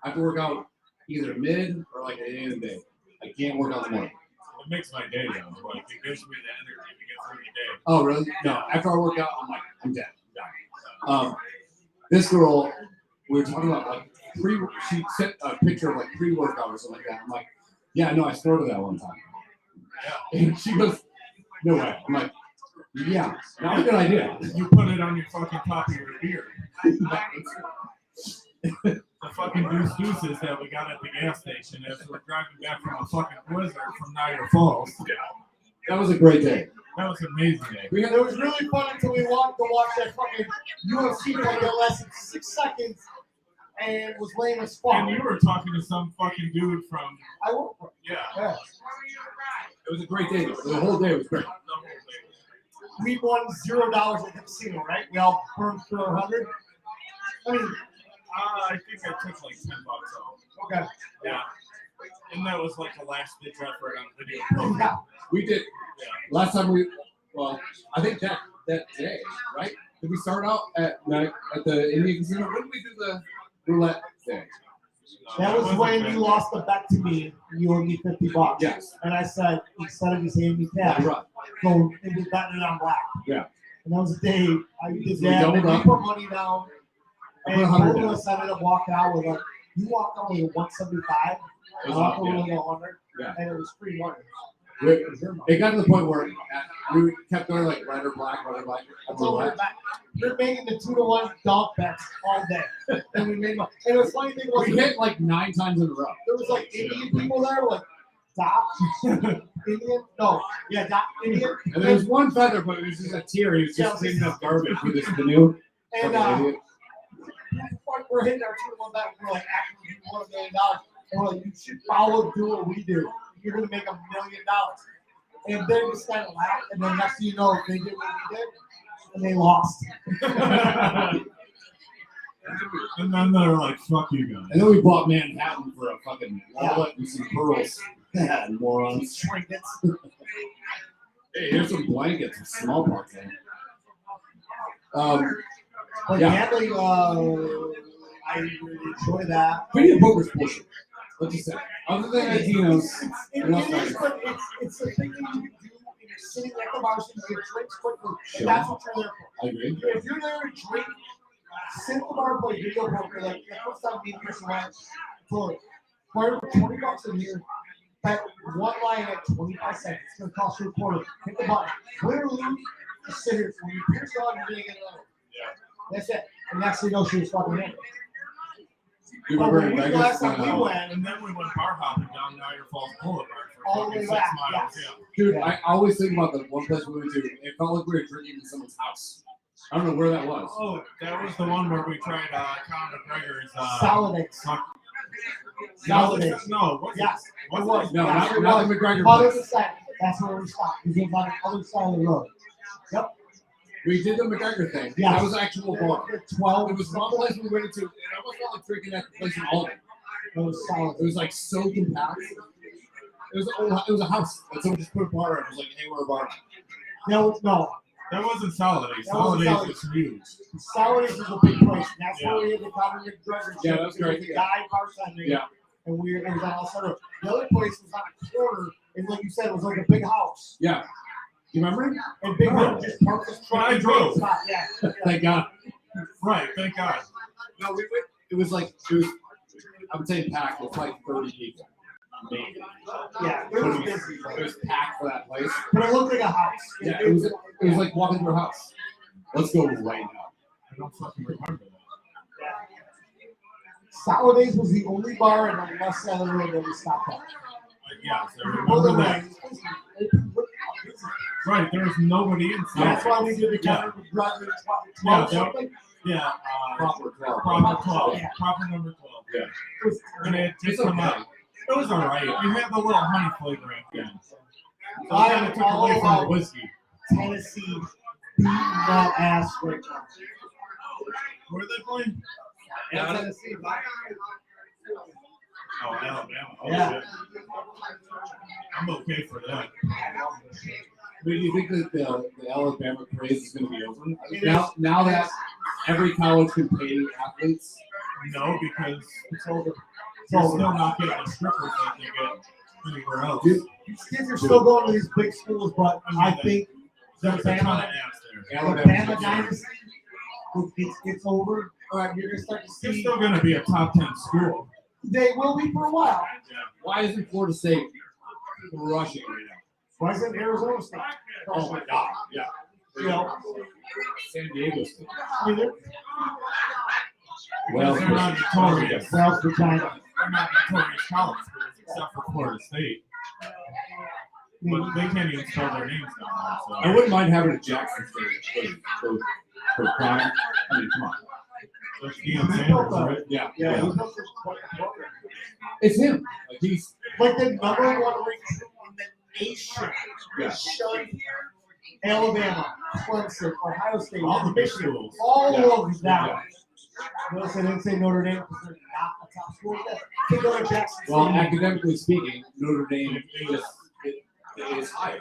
I have to work out either mid or like at the end of the day. I can't work out in the morning. It makes my day though. Like it gives me the energy to get through the day. Oh really? No. After I work out, I'm like, I'm dead. I'm dying. This girl, we were talking about like she sent a picture of like pre-workout or something like that. I'm like, yeah, no, I snorted that one time. And she goes, no way. I'm like, yeah, not a good idea. You put it on your fucking top of your beer. The fucking deuces that we got at the gas station as we're driving back from a fucking blizzard from Niagara Falls. That was a great day. That was an amazing day. It was really fun until we walked to watch that fucking UFC fight that lasted 6 seconds and was lame as fuck. And you were talking to some fucking dude from. I work for it. Yeah. It was a great day. The whole day was great. We won $0 at the casino, right? We all burned through 100. I mean, I think I took like $10 off. Okay. Yeah. And that was like the last ditch effort on video. Yeah. We did. Yeah. Last time well, I think that day, right? Did we start out at the Indian Casino? When did we do the roulette thing? That was when you lost the bet to me. You owed me $50. Yes. And I said, instead of just handing me cash, Right. go and just betting it on black. Yeah. And that was the day I did So we that. doubled And we up. put money down. I And put 100 both of down. us ended up walking out with like, you walked out with a 175. It was I walked up, out yeah. with a 100. Yeah. And it was free money. It got to the point where we kept going like red or black. That's all we're back. We're making the 2-to-1 dog bets all day. And we made money. And it was funny thing was, We hit like 9 times in a row. there was like Indian people there, like Dot, Indian, no, yeah, Dot, Indian. And there was one feather, but it was just a tear. He was just cleaning up garbage with his canoe. And Fucking idiot. we're hitting our 2-to-1 bet. We're like, actually, you won $1 million. And we're like, you should follow, do what we do. You're gonna make $1 million. And they just kind of laughed. And then next thing you know, they did what we did, and they lost. And then they're like, fuck you guys. And then we bought Manhattan for a fucking wallet and some pearls. Yeah, morons. Trinkets. Hey, here's some blankets with smallpox in. But Yeah. gambling, I really enjoy that. Video poker's bullshit. Let's just say. Other than Latinos, It is, but it's the thing that you do when you're sitting at the bar, so you get drinks quickly. Sure. And that's what you're there for. I agree. If you're there to drink, sit at the bar and play video poker. Like the first time me and Chris went, for $20 a year, bet one line at 25 seconds. It's gonna cost you a quarter. Hit the button. Literally, just sit here. When you pierce on, you're gonna get another. Yeah. That's it. And next thing you know, she was fucking in. You But remember in when we Vegas? last time we went, And then we went bar hopping down Niagara Falls Boulevard for All the fucking way 6 back, miles. yes. Yeah. Dude, I always think about the one place we went to. It felt like we were drinking in someone's house. I don't know where that was. Oh, that was the one where we tried Conor McGregor's. Solidates. Solidates. No, what's Yes, What's it was. No, Yes, it not the was. McGregor Other place. side. That's where we stopped. We was on the other side of the road. Yep. We did the McGregor thing. Yes. That was an actual bar. 12. It was one place we went into, and I almost felt like drinking at the place in Albany. It was solid. It was like so compact. It was a house. And someone just put a bar in. It was like, hey, we're a bar. No. That wasn't Solidays. That wasn't Solidays is huge. Solidates is a big place. And that's where we had the Conor McGregor. Yeah, show. that's There was great. a guy bartending. Yeah. And it was on all center. The other place was on a corner. And like you said, it was like a big house. Yeah. You remember? And Big Oh. Rick just parked his truck. I drove. Yeah. Thank God. Right, thank God. No, it was like, I'm saying packed with like 30 people. Maybe. Yeah. It But was it busy. was packed for that place. But it looked like a house. Yeah, it was like walking through a house. Let's go right now. I don't fucking remember that. Solidays was the only bar in the west side of the road that we stopped at. Yes, I remember that. Right, there was nobody inside. That's why we did the Conor McGregor 12 Yeah, something. Yeah, Proper 12. proper 12. Yeah. Proper number 12. Yeah. It was And it just It's come okay. out. It was alright. We had the little honey flavor at the end. So it I kind am of took all away from the about whiskey. Tennessee beating that ass right now. Where are they playing? Yeah, Tennessee. Oh, Alabama. Oh, Yeah. shit. I'm okay for that. But do you think that the Alabama craze is going to be over? It Now that every college can pay athletes? No, because It's over. It's you're over. still not getting the strippers like they get anywhere else. Dude, These kids are still going to these big schools, but I think the There's a ton of Bama, ass there. the Alabama. Bama dynasty, it's over. You're going to start to They're see. still going to be a top 10 school. They will be for a while. Yeah. Why isn't Florida State rushing right now? Why isn't Arizona State? Oh my God! Yeah. You know, San Diego State. I mean, they're Well, they're not notorious. Wells Vagina. They're not notorious college schools except for Florida State. But they can't even spell their names down there. I wouldn't mind having a Jackson State for crime. I mean, come on. So that's Deion Sanders, right? Yeah. Yeah, yeah. he built this program. It's him. Like he's Like the number one recruit in the nation. Yeah. Shunned Alabama, Clemson, Ohio State, All the big Michigan, schools. all Yeah. of them. Notice I didn't say Notre Dame because they're not a top school. They go to Jackson Well, State. academically speaking, Notre Dame is higher.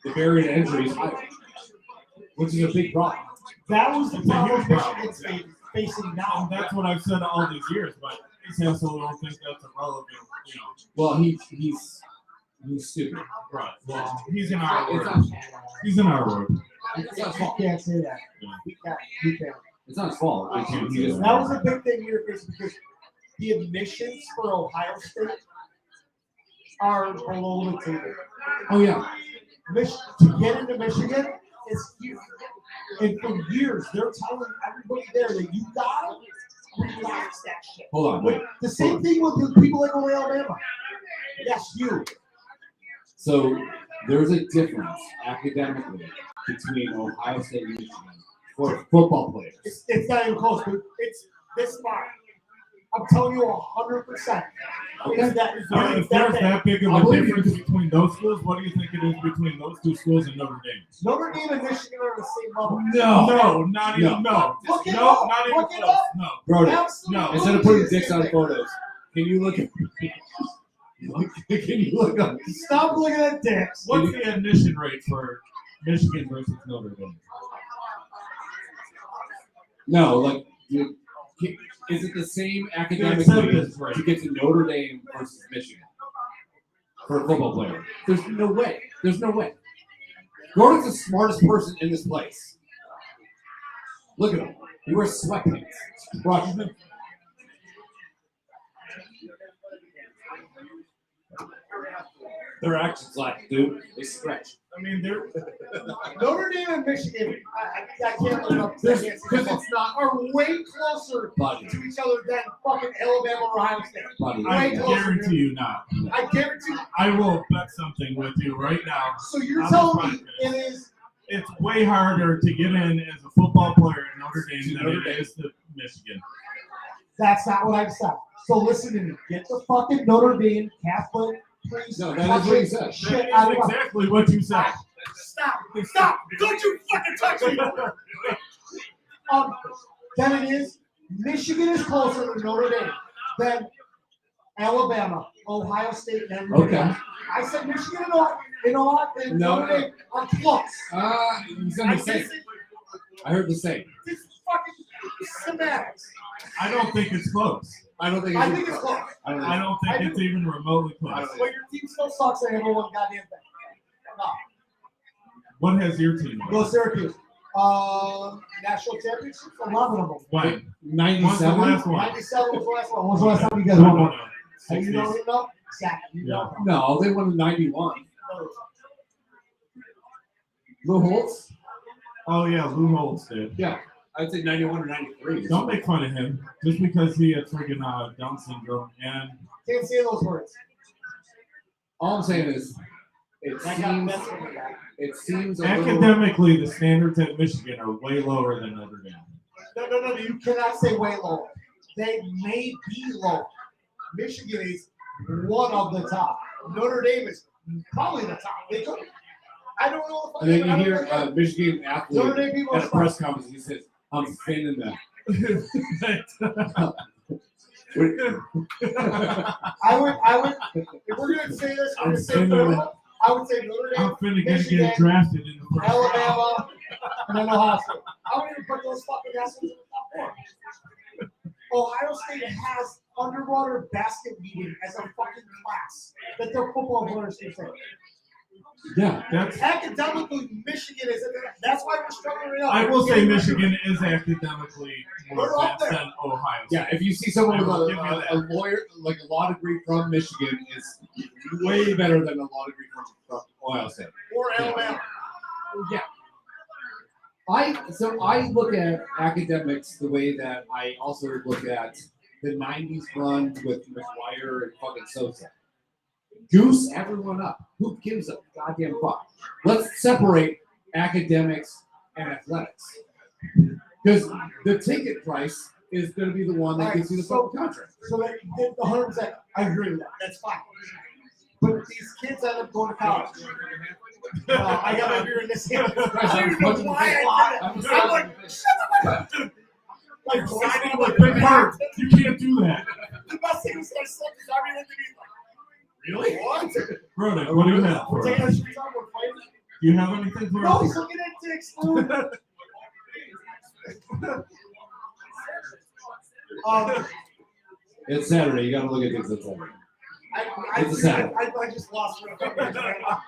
The barrier to entry is higher, which is a big problem. That was the It's a problem huge Michigan problem. State is facing now. And that's what I've said all these years, but I also don't think that's irrelevant, Well, he's stupid. Right. Well, he's in our It's world. not, He's in our world. it's not his You fault. can't say that. Yeah. You can't. It's not his fault. He just- That was a big thing here because the admissions for Ohio State are below the table. Oh yeah. To get into Michigan is huge. And for years, they're telling everybody there that you gotta relax that shit. Hold on, wait. The same thing with the people that go to Alabama. Yes, you. So there's a difference academically between Ohio State and Michigan for football players. It's not even close, dude. It's this far. I'm telling you 100%. It's that, If there's that big of I a believe difference between those schools, what do you think it is between those two schools and Notre Dame? Notre Dame and Michigan are on the same level. No, not even No. Look it No, up. not even Look it close. up. No. Brody, Absolutely. No. instead of putting dicks on photos, can you look at can you look up? Stop looking at dicks. What's the admission rate for Michigan versus Notre Dame? No, like is it the same Yeah, academically it's right. to get to Notre Dame versus Michigan for a football player? There's no way. There's no way. Gordon's the smartest person in this place. Look at him. He wears sweatpants. Crush. Their actions like, dude, they stretch. I mean, they're Notre Dame and Michigan, I can't look it up Because because it's not are way closer buddy. to each other than fucking Alabama or Ohio State. Buddy. I Way closer, guarantee you not. I guarantee. I will bet something with you right now. So you're I'm telling me fine. it is It's way harder to get in as a football player at Notre Dame than it is to Michigan. that's not what I've said. So listen to me. Get the fucking Notre Dame Catholic priest. No, that is what he said. Shit That out is of exactly what you said. Stop! Stop! Don't you fucking touch me! Then it is. Michigan is closer to Notre Dame than Alabama, Ohio State, and everybody Okay. else. I said Michigan and No. Notre Dame are close. You said I the same. said I heard the same. this fucking semantics. I don't think it's close. I don't think I think it's close. I don't I don't think it's even remotely close. But your team still sucks and everyone goddamn thing. No. What has your team Go won? Syracuse. National championships, 11 of them. When? When's the 97? last one? 97 was the last one. When was the last time you guys No, won no, one? no. Hey, you 60s. don't know? Exactly. You Yeah. don't know. No, they won in 91. Lou Holtz? Oh yeah, Lou Holtz did. Yeah. I'd say 91 or 93. Don't make fun of him just because he had friggin' Down syndrome and Can't say those words. All I'm saying is, it I got seems, messed with that. it seems a little, academically the standards at Michigan are way lower than Notre Dame. No. You cannot say way low. They may be low. Michigan is one of the top. Notre Dame is probably the top. They could. I don't know if and then I you don't hear know. a Michigan athlete Notre Dame people at are a press conference, he says, I'm thin in the. I would. If we're gonna say this, we're I'm gonna say saying football. I would say Notre Dame, I'm finna Michigan, get drafted in the first round. Alabama, and then Ohio State. I wouldn't even put those fucking assholes in the top four. Ohio State has underwater basket weaving as a fucking class that their football players can say. Yeah. That's, Academically, Michigan is. That's why we're struggling right now. I will say Michigan is academically more We're up advanced there. than Ohio State. Yeah, if you see someone with I will give you a that. lawyer, like a law degree from Michigan, is way better than a law degree from Ohio State. Or Alabama. Yeah. I look at academics the way that I also look at the 90s run with McGuire and fucking Sosa. Goose everyone up. Who gives a goddamn fuck? Let's separate academics and athletics. Because the ticket price is going to be the one that gets you the fucking contract. So that 100%, I agree with that. That's fine. But these kids end up going to college. I got my beer in this hand. I don't even know why I did it. I'm like, shut up. Like, Signing with big heart. You can't do that. The best thing was I slept is I mean, Really? what? Brody, what do you have We're for taking us? our shirts off, we're fighting. Do you have anything for No, us? he's looking at dicks, dude. It's Saturday. You got to look at things on Saturday. It's a Saturday. I just lost my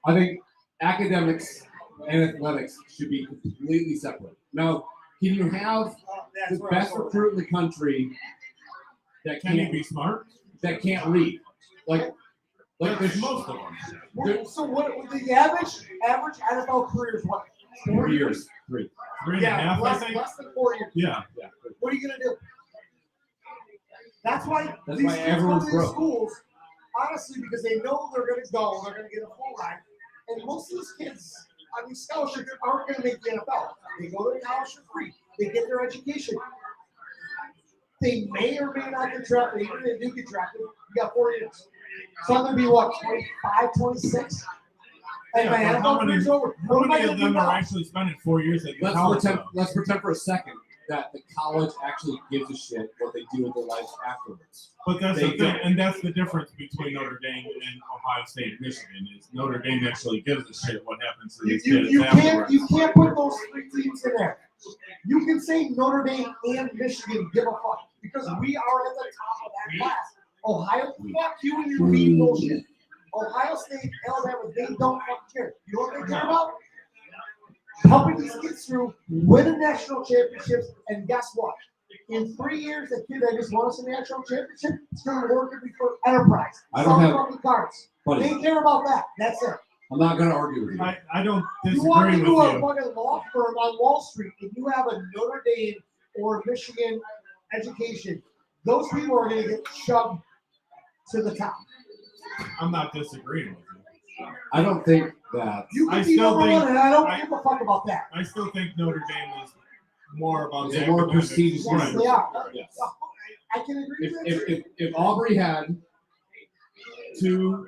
I think academics and athletics should be completely separate. Now, can you have the best recruit in the country that Can you can't be smart? read? Like There's most of them. So what the average NFL career is what? 4 years, 3. 3.5, I less, think. less than 4 years. Yeah. What are you gonna do? That's why That's these why kids go everyone's to these broke. schools, honestly, because they know they're gonna go, they're gonna get a full ride. And most of these kids on these scholarships aren't gonna make the NFL. They go to college for free. They get their education. They may or may not get drafted. Even if they do get drafted, you got 4 years. So I'm gonna be what, 25, 26? And my Yeah, but how NFL many- career's over. How What am I many gonna of do them are now? actually spending 4 years at the Let's college? pretend. though? Let's pretend for a second that the college actually gives a shit what they do with their lives afterwards. But that's They the thing, don't. and that's the difference between Notre Dame and Ohio State and Michigan is Notre Dame actually gives a shit what happens to these kids You afterwards. can't put those 3 teams in there. You can say Notre Dame and Michigan give a fuck because we are at the top of that class. Ohio, fuck you and your mean bullshit. Ohio State, Alabama, they don't fucking care. You know what they care about? Helping these kids through, winning national championships, and guess what? In 3 years, that kid that just won us a national championship is going to work with me for enterprise. I don't Selling have- fucking cards. Buddy, They care about that. That's it. I'm not going to argue with you. I don't You walk disagree into a with you. fucking law firm on Wall Street and you have a Notre Dame or Michigan education, those people are going to get shoved to the top. I'm not disagreeing with you. I don't think that. You can I be still number think- one, and I don't I- give a fuck about that. I still think Notre Dame is more about It's the a more academics. prestigious Yes, Right. they are. Yes. I can agree with that. If Aubrey had two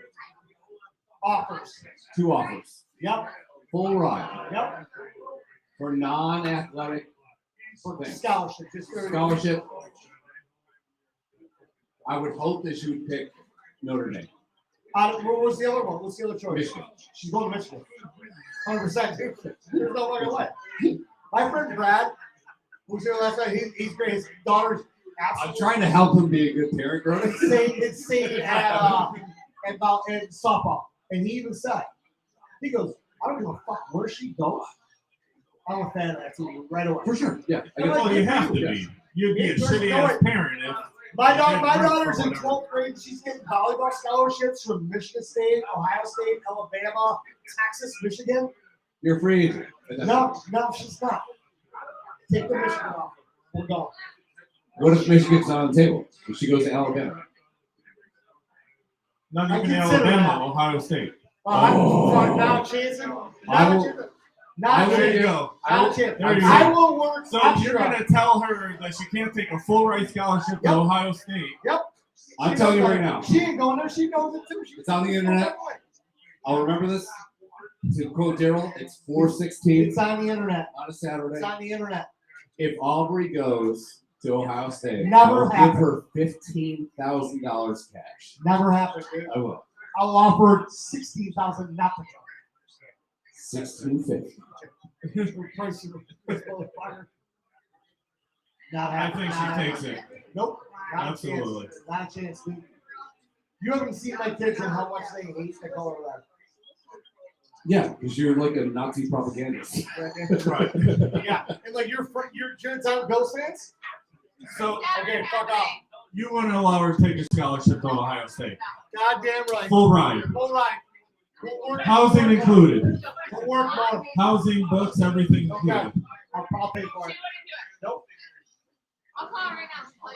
Offers. offers, Yep. full ride Yep. for non-athletic things, Scholarship. Just for scholarship, I would hope that she would pick Notre Dame. What was the other one? What's the other choice? Michigan. She's going to Michigan. 100%. There's no fucking way. My friend Brad, who was here last night, he's great. His daughter's I'm absolutely trying to help him be a good parent, Brody. insane at softball. And he even said, he goes, I don't give a fuck where she goes. I'm a fan of that team right away. For sure, yeah. I Well, get Well, you have to Yes. be. You'd be a There's shitty no ass way. parent if My Yeah, daughter's in whatever. 12th grade. She's getting volleyball scholarships from Michigan State, Ohio State, Alabama, Texas, Michigan. You're a free agent. No, she's not. Take the Michigan off. We're going. What if Michigan's not on the table? If she goes to Alabama? not I even consider Alabama, that. Ohio State. Oh. Now chancing. I Now will- chancing. I Not will- There you chancing. go. Not chancing. There you go. I will work So extra. you're gonna tell her that she can't take a full ride scholarship to Yep. Ohio State. I'm She telling you knows right that. now. She ain't going there. She knows it too. It's on the internet. I'll remember this. To quote Daryl, it's 4:16 It's on the internet. on a Saturday. It's on the internet. If Aubrey goes to Ohio State, Never I will give happened. her $15,000 cash. Never happened, dude. I will. I'll offer 16,000 nothing. 1650. Price of this motherfucker. Not I happening. think she takes it. Nope. Not Absolutely. A chance. Not a chance, dude. You haven't seen my kids and how much they hate the color red. Yeah, because you're like a Nazi propagandist. Right. Yeah, and like you're Gentile Bills fans. So Okay, fuck off. you want to allow her to take a scholarship to Ohio State? Goddamn right. Full ride. All right. We'll work- Housing we'll work included. We'll work more. Housing, books, everything Okay. included. I'll pay for it. Nope. I'll call her right now. I'll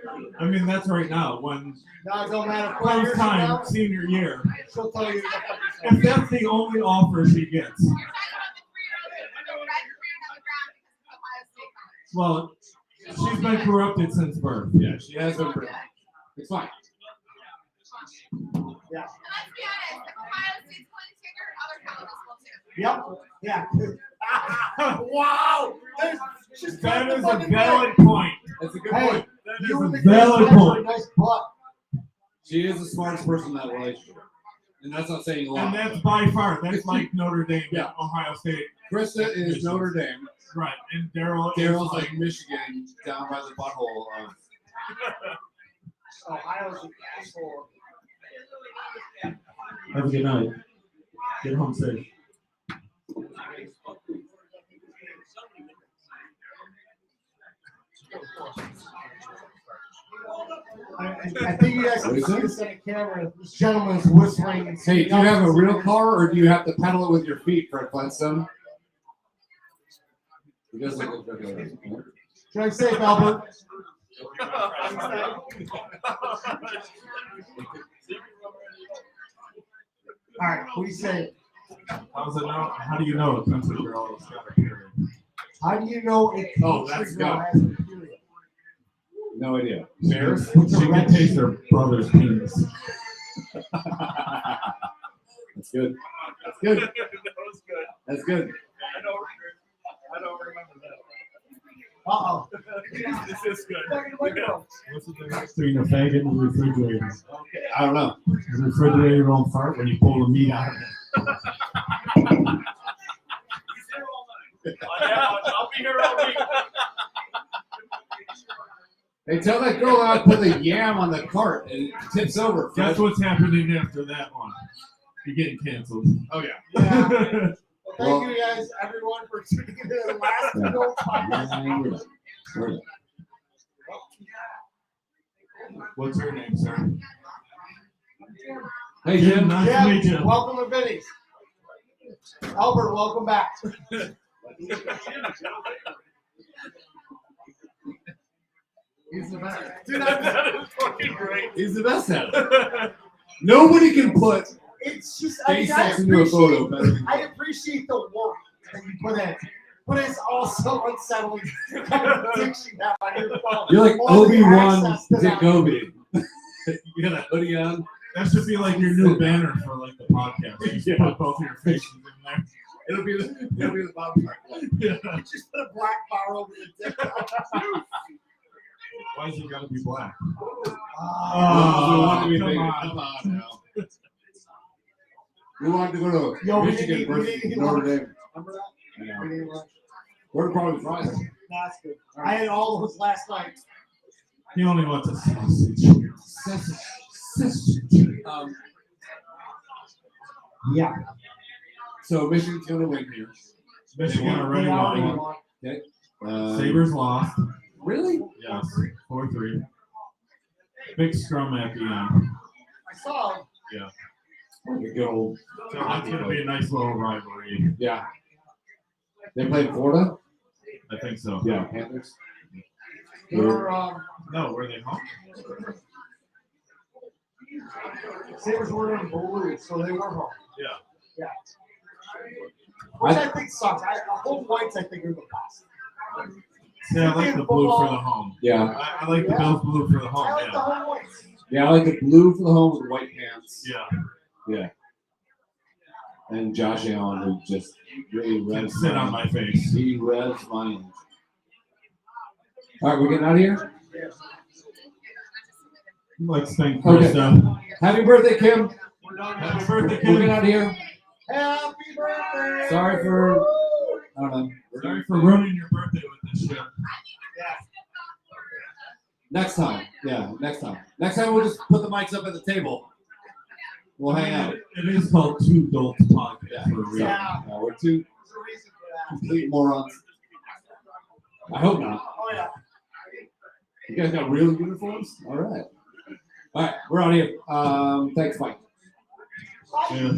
call you now. I mean, that's right now. When No, it don't matter. 20 comes years from time, now, senior year, she'll tell you. if that's the only offer she gets, You're talking about the 3-year-old who got career on the ground because of Ohio State. well, she's been corrupted since birth. Yeah, she has them. It's fine. Yeah. And let's be honest, if Ohio State's going to take her, other colleges will too. Yep. Yeah. Wow. She's That is a fucking valid point. That's a good Hey, point. That You is and a the valid guys point. have a nice butt. She is the smartest person in that relationship. And that's not saying a lot. And that's by far, that's like Notre Dame, Yeah. Ohio State. Krista is Notre Dame. Right. And Daryl Daryl's is like Michigan, down by the butthole of. Ohio's an asshole. Have a good night. Get home safe. I think you guys can see this on the camera. This gentleman is whistling. And Hey, do you have a real car or do you have to pedal it with your feet, Fred Flintstone? He does look like a. Drive safe, Albert. All right, what do you say? How do you know a country girl has got a period? How do you know if Oh, that's girl good. has a period? No idea. Bears? She can taste her brother's penis. That's good. That's good. That was good. That's good. I don't remember that. Uh-oh. This is good. What's the difference between a faggot and a refrigerator? I don't know. The refrigerator won't fart when you pull the meat out of it. I'll be here all week. Hey, tell that girl not to put the yam on the cart and it tips over. Fred. That's what's happening after that one. You're getting canceled. Oh, yeah. Yeah. Well- Thank you guys, everyone, for tuning in to the last Dolts Podcast. We're done. What's your name, sir? Hey, Jim. Nice to meet Jim, you. welcome to Vinny's. Albert, welcome back. He's the best. Dude, that is fucking great. He's the best at it. Nobody can put It's just, I mean, face into a photo better than I appreciate the work that you put in, but it's also unsettling the kind of addiction you have on your phone. You're like All the Obi-Wan access to that. Jacoby. You got a hoodie on. That should be like your new banner for like the podcast. You just Yeah. put both of your faces in there. It'll be the bottom part. Yeah. You just put a black bar over the dick. Why is it gotta be black? Oh, come come on now. We wanted to go to Yo, we Michigan didn't versus eat Notre lunch. Dame. Remember that? I We know. didn't lunch. We're probably fries. That's good. I had all those last night. He only wants a sausage. Yeah. So Michigan's gonna win here. Michigan already They already won. won. Sabres lost. Really? Yes. 4-3. Big scrum at the end. I saw him. Yeah. The good old. So that's gonna be a nice little rivalry. Yeah. They played Florida. I think so. Yeah, Panthers. They're, No, were they home? Sabres were in blue, so they were home. Yeah. Yeah. Which I think sucks. Home whites, I think, are the best. Yeah, I like the blue for the home. Yeah. I like the Bills blue for the home. I like the Yeah. home whites. Yeah, I like the blue for the home with white pants. Yeah. Yeah. And Josh Allen, who just really Can revs sit on my face. He revs mine. All right, we're getting out of here. Let's thank Okay. Krista. Happy birthday, Kim. We're done. Happy birthday, We're getting Kim. out of here. Happy birthday! Sorry for. I don't know. Sorry for ruining your birthday with this shit. Yeah. Next time. Yeah, next time. Next time we'll just put the mics up at the table. We'll hang out. It is called Two Dolts Podcast Yeah. for a reason. Yeah. We're two There's a reason for that. complete morons. I hope not. Oh, yeah. You guys got real uniforms? All right. All right, we're out here. Thanks, Mike. Bye. Yeah.